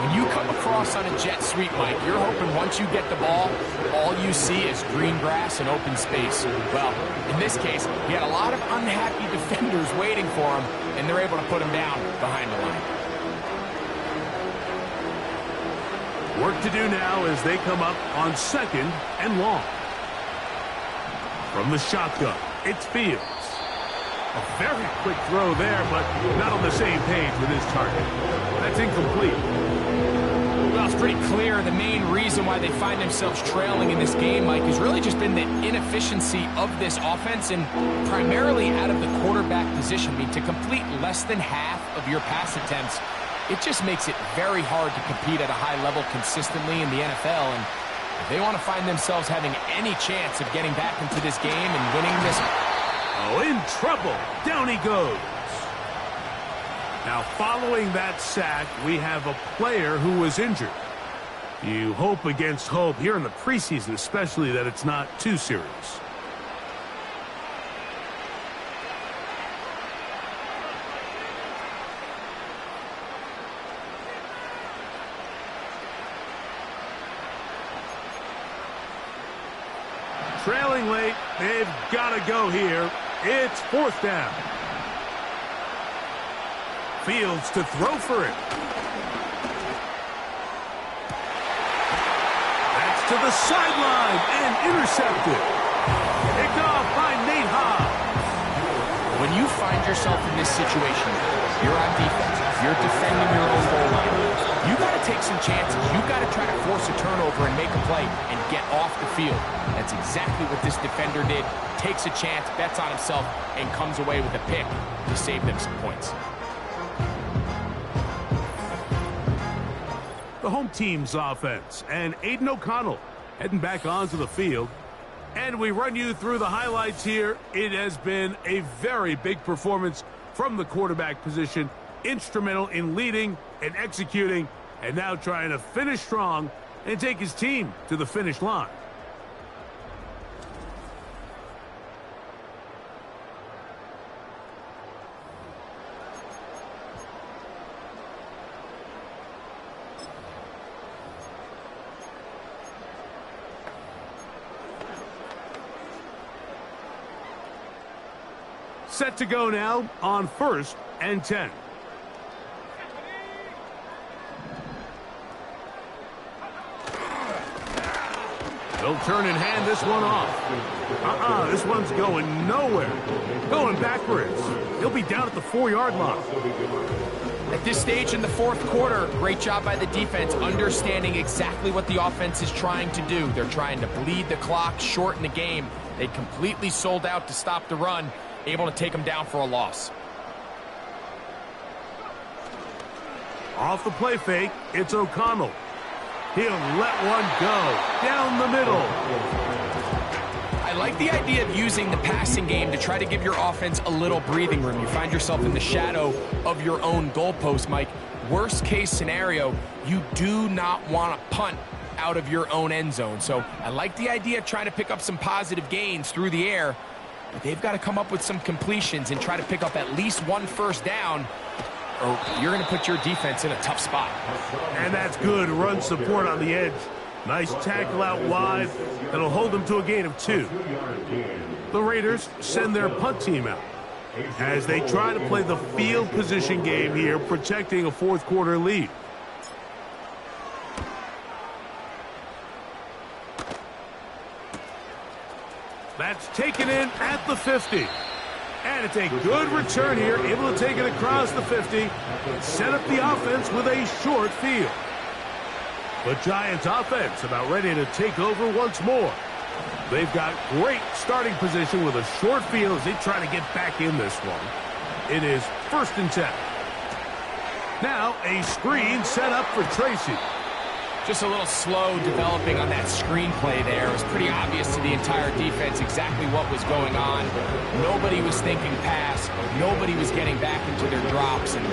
[SPEAKER 4] When you come across on a jet sweep, Mike, you're hoping once you get the ball, all you see is green grass and open space. Well, in this case, he had a lot of unhappy defenders waiting for him, and they're able to put him down behind the line.
[SPEAKER 3] Work to do now as they come up on second and long. From the shotgun, it's Fields. A very quick throw there, but not on the same page with his target. That's incomplete.
[SPEAKER 4] Well, it's pretty clear the main reason why they find themselves trailing in this game, Mike, has really just been the inefficiency of this offense and primarily out of the quarterback position. I mean, to complete less than half of your pass attempts, it just makes it very hard to compete at a high level consistently in the NFL. And if they want to find themselves having any chance of getting back into this game and winning this...
[SPEAKER 3] Oh, in trouble. Down he goes. Now, following that sack, we have a player who was injured. You hope against hope here in the preseason, especially, that it's not too serious. Trailing late, they've got to go here. It's fourth down. Fields to throw for it. That's to the sideline and intercepted. Picked off by Nate Hobbs.
[SPEAKER 4] When you find yourself in this situation, you're on defense, you're defending your own goal line, you got to take some chances. You got to try to force a turnover and make a play and get off the field. That's exactly what this defender did. Takes a chance, bets on himself, and comes away with a pick to save them some points.
[SPEAKER 3] The home team's offense, and Aiden O'Connell heading back onto the field. And we run you through the highlights here. It has been a very big performance from the quarterback position. Instrumental in leading and executing, and now trying to finish strong and take his team to the finish line. Set to go now on 1st and 10. They'll turn and hand this one off. This one's going nowhere. Going backwards. He'll be down at the 4-yard line.
[SPEAKER 4] At this stage in the fourth quarter, great job by the defense, understanding exactly what the offense is trying to do. They're trying to bleed the clock, shorten the game. They completely sold out to stop the run, able to take them down for a loss.
[SPEAKER 3] Off the play fake, it's O'Connell. He'll let one go down the middle.
[SPEAKER 4] I like the idea of using the passing game to try to give your offense a little breathing room. You find yourself in the shadow of your own goalpost, Mike. Worst case scenario, you do not want to punt out of your own end zone. So I like the idea of trying to pick up some positive gains through the air, but they've got to come up with some completions and try to pick up at least one first down, or you're going to put your defense in a tough spot.
[SPEAKER 3] And that's good run support on the edge. Nice tackle out wide. That'll hold them to a gain of 2. The Raiders send their punt team out as they try to play the field position game here, protecting a fourth quarter lead. That's taken in at the 50. And it's a good return here, able to take it across the 50, set up the offense with a short field. The Giants offense about ready to take over once more. They've got great starting position with a short field as they try to get back in this one. It is 1st and 10. Now a screen set up for Tracy.
[SPEAKER 4] Just a little slow developing on that screenplay there. It was pretty obvious to the entire defense exactly what was going on. Nobody was thinking pass. Nobody was getting back into their drops, and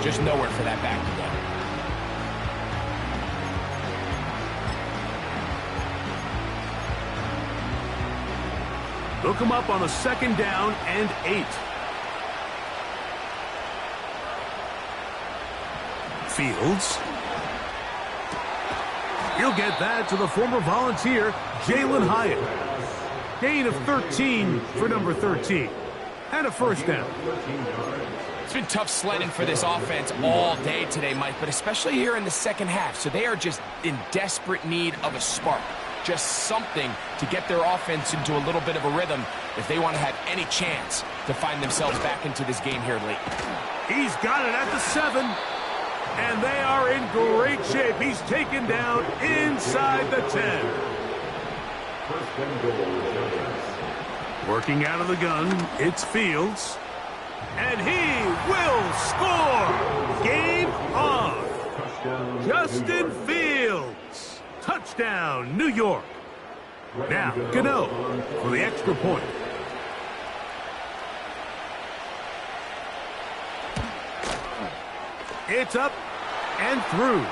[SPEAKER 4] just nowhere for that back to go.
[SPEAKER 3] They'll come up on a 2nd down and 8. Fields. He'll get that to the former Volunteer, Jalen Hyatt. Gain of 13 for number 13. And a first down.
[SPEAKER 4] It's been tough sledding for this offense all day today, Mike, but especially here in the second half. So they are just in desperate need of a spark. Just something to get their offense into a little bit of a rhythm if they want to have any chance to find themselves back into this game here late.
[SPEAKER 3] He's got it at the 7. And they are in great shape. He's taken down inside the 10. Working out of the gun, it's Fields. And he will score! Game on! Justin Fields! Touchdown, New York! Now, Gano for the extra point. It's up and through.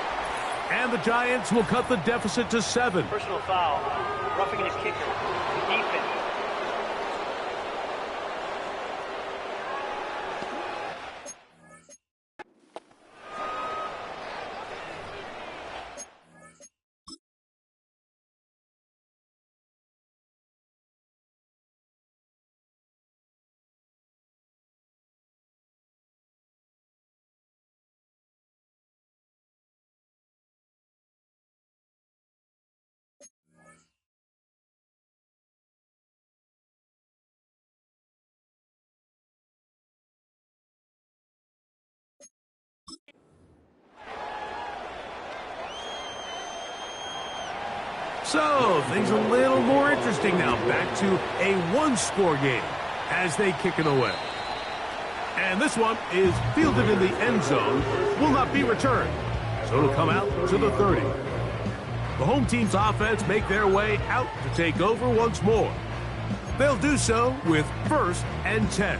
[SPEAKER 3] And the Giants will cut the deficit to 7.
[SPEAKER 6] Personal foul. Roughing his kicker. Defense.
[SPEAKER 3] So, things a little more interesting now. Back to a one-score game as they kick it away. And this one is fielded in the end zone, will not be returned. So it'll come out to the 30. The home team's offense make their way out to take over once more. They'll do so with 1st and 10.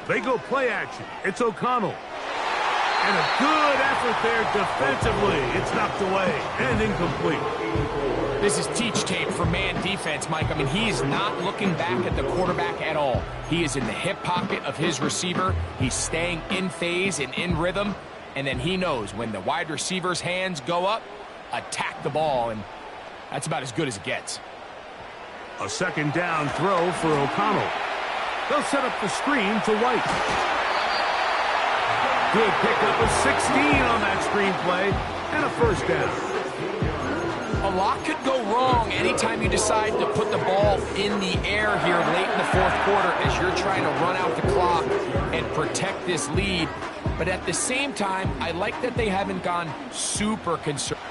[SPEAKER 3] They go play action. It's O'Connell. And a good effort there defensively. It's knocked away and incomplete.
[SPEAKER 4] This is teach tape for man defense, Mike. I mean, he is not looking back at the quarterback at all. He is in the hip pocket of his receiver. He's staying in phase and in rhythm. And then he knows when the wide receiver's hands go up, attack the ball. And that's about as good as it gets.
[SPEAKER 3] A second down throw for O'Connell. They'll set up the screen to White. Good pickup of 16 on that screen play and a first down.
[SPEAKER 4] A lot could go wrong anytime you decide to put the ball in the air here late in the fourth quarter as you're trying to run out the clock and protect this lead. But at the same time, I like that they haven't gone super conservative.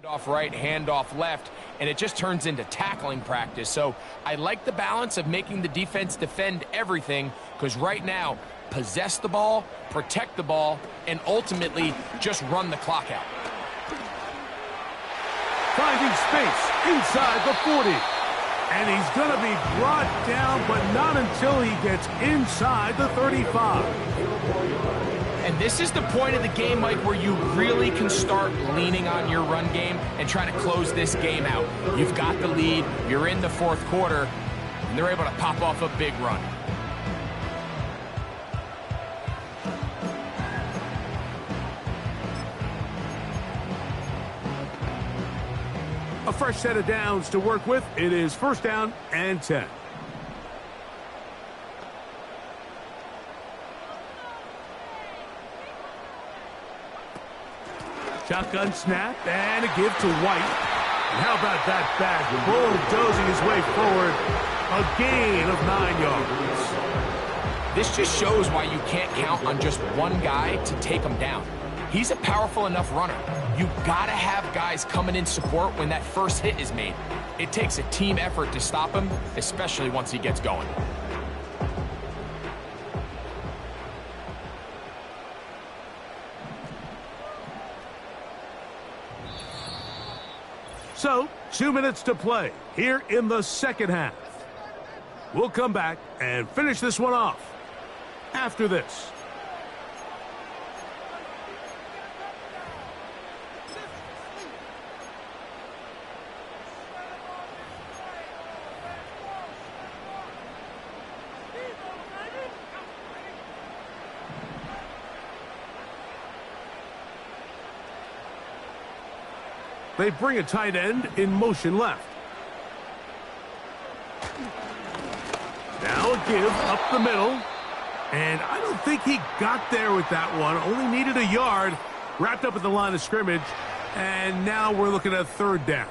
[SPEAKER 4] Handoff right, handoff left, and it just turns into tackling practice. So I like the balance of making the defense defend everything, because right now, possess the ball, protect the ball, and ultimately just run the clock out.
[SPEAKER 3] Finding space inside the 40. And he's going to be brought down, but not until he gets inside the 35.
[SPEAKER 4] And this is the point of the game, Mike, where you really can start leaning on your run game and try to close this game out. You've got the lead, you're in the fourth quarter, and they're able to pop off a big run.
[SPEAKER 3] A fresh set of downs to work with. It is first down and 10. Shotgun snap and a give to White. And how about that back bulldozing his way forward? A gain of 9 yards.
[SPEAKER 4] This just shows why you can't count on just one guy to take him down. He's a powerful enough runner. You've got to have guys coming in support when that first hit is made. It takes a team effort to stop him, especially once he gets going.
[SPEAKER 3] So, 2 minutes to play here in the second half. We'll come back and finish this one off after this. They bring a tight end in motion left. Now a give up the middle. And I don't think he got there with that one. Only needed a yard. Wrapped up at the line of scrimmage. And now we're looking at third down.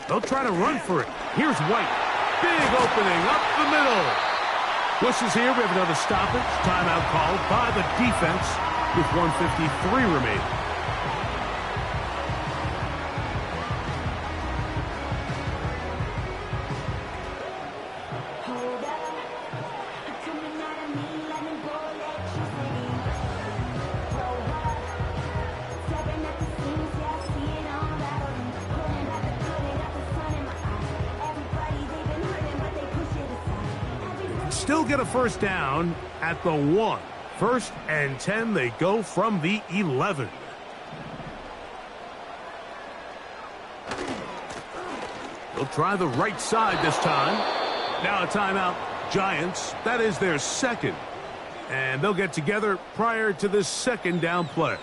[SPEAKER 3] They'll try to run for it. Here's White. Big opening up the middle. Bush is here. We have another stoppage. Timeout called by the defense with 1:53 remaining. Still get a first down at the 1. First and 10, they go from the 11. They'll try the right side this time. Now a timeout, Giants. That is their second. And they'll get together prior to this second down play.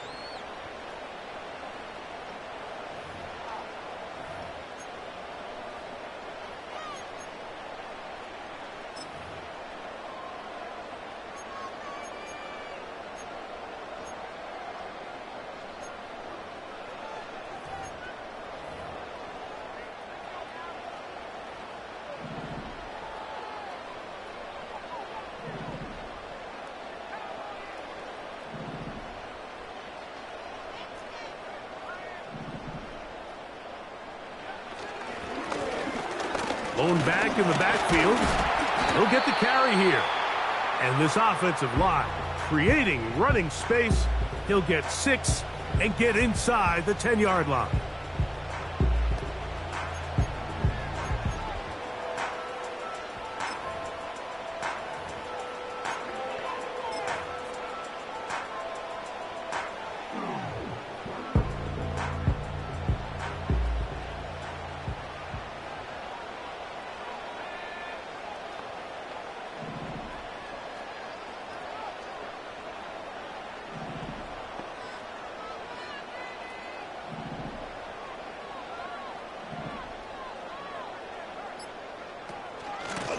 [SPEAKER 3] Blown back in the backfield. He'll get the carry here. And this offensive line creating running space. He'll get 6 and get inside the 10-yard line.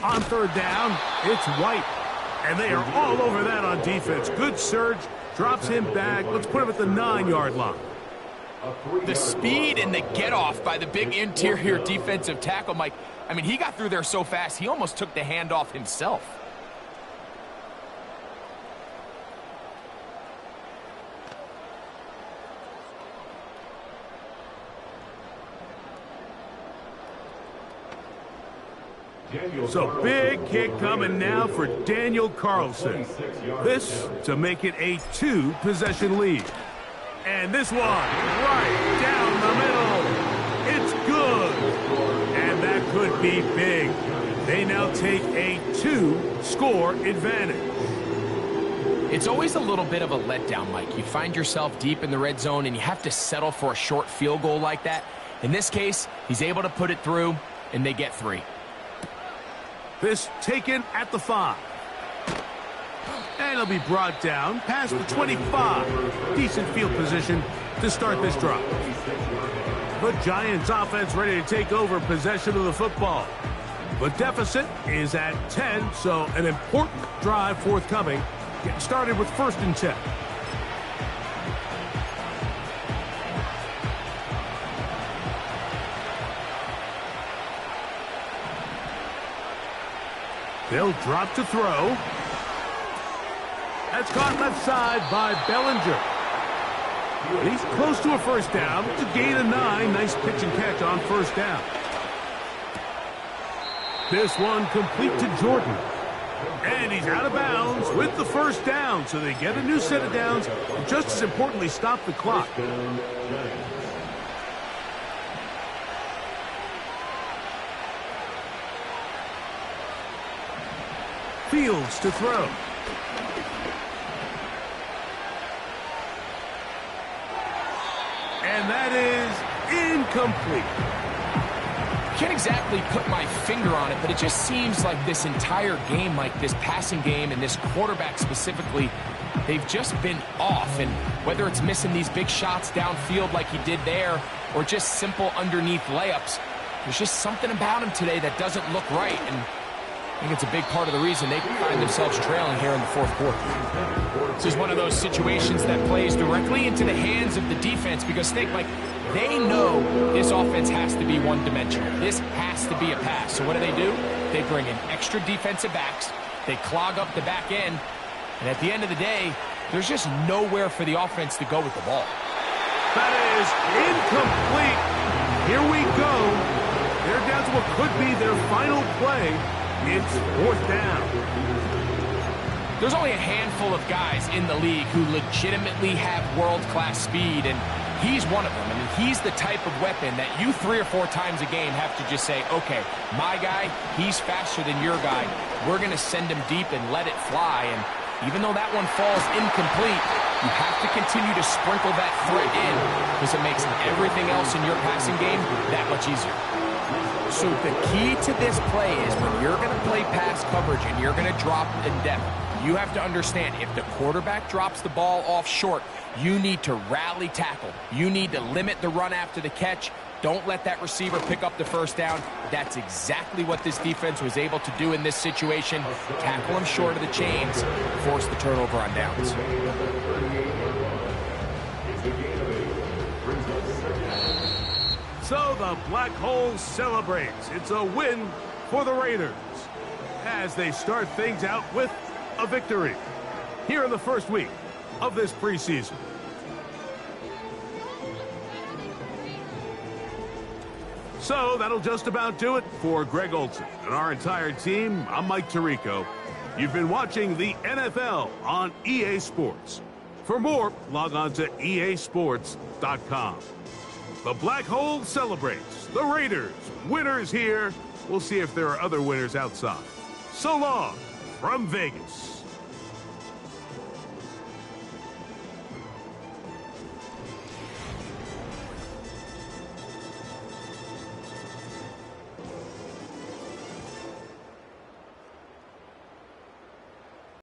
[SPEAKER 3] On third down, it's White. And they are all over that on defense. Good surge, drops him back. Let's put him at the 9-yard line.
[SPEAKER 4] The speed and the get-off by the big interior defensive tackle, Mike. I mean, he got through there so fast, he almost took the handoff himself.
[SPEAKER 3] So big kick coming now for Daniel Carlson. This to make it a 2-possession lead. And this one right down the middle. It's good. And that could be big. They now take a 2-score advantage.
[SPEAKER 4] It's always a little bit of a letdown, Mike. You find yourself deep in the red zone and you have to settle for a short field goal like that. In this case, he's able to put it through and they get 3.
[SPEAKER 3] This taken at the 5. And it'll be brought down past the 25. Decent field position to start this drive. The Giants offense ready to take over possession of the football. The deficit is at 10, so an important drive forthcoming. Getting started with 1st and 10. They'll drop to throw. That's caught left side by Bellinger. He's close to a 1st down. It's a gain of 9. Nice pitch and catch on 1st down. This one complete to Jordan. And he's out of bounds with the 1st down. So they get a new set of downs. And just as importantly, stop the clock. Fields to throw. And that is incomplete.
[SPEAKER 4] Can't exactly put my finger on it, but it just seems like this entire game, like this passing game and this quarterback specifically, they've just been off. And whether it's missing these big shots downfield like he did there or just simple underneath layups, there's just something about him today that doesn't look right. And I think it's a big part of the reason they find themselves trailing here in the 4th quarter. This is one of those situations that plays directly into the hands of the defense because, like, they know this offense has to be one-dimensional. This has to be a pass. So what do? They bring in extra defensive backs. They clog up the back end. And at the end of the day, there's just nowhere for the offense to go with the ball.
[SPEAKER 3] That is incomplete. Here we go. They're down to what could be their final play. It's 4th down.
[SPEAKER 4] There's only a handful of guys in the league who legitimately have world-class speed, and he's one of them. I mean, he's the type of weapon that you 3 or 4 times a game have to just say, okay, my guy, he's faster than your guy. We're going to send him deep and let it fly. And even though that one falls incomplete, you have to continue to sprinkle that threat in because it makes everything else in your passing game that much easier. So the key to this play is when you're going to play pass coverage and you're going to drop in depth, you have to understand if the quarterback drops the ball off short, you need to rally tackle. You need to limit the run after the catch. Don't let that receiver pick up the 1st down. That's exactly what this defense was able to do in this situation. Tackle him short of the chains, force the turnover on downs.
[SPEAKER 3] So the Black Hole celebrates. It's a win for the Raiders as they start things out with a victory here in the 1st week of this preseason. So that'll just about do it for Greg Olson and our entire team. I'm Mike Tirico. You've been watching the NFL on EA Sports. For more, log on to easports.com. The Black Hole celebrates. The Raiders, winners here. We'll see if there are other winners outside. So long from Vegas.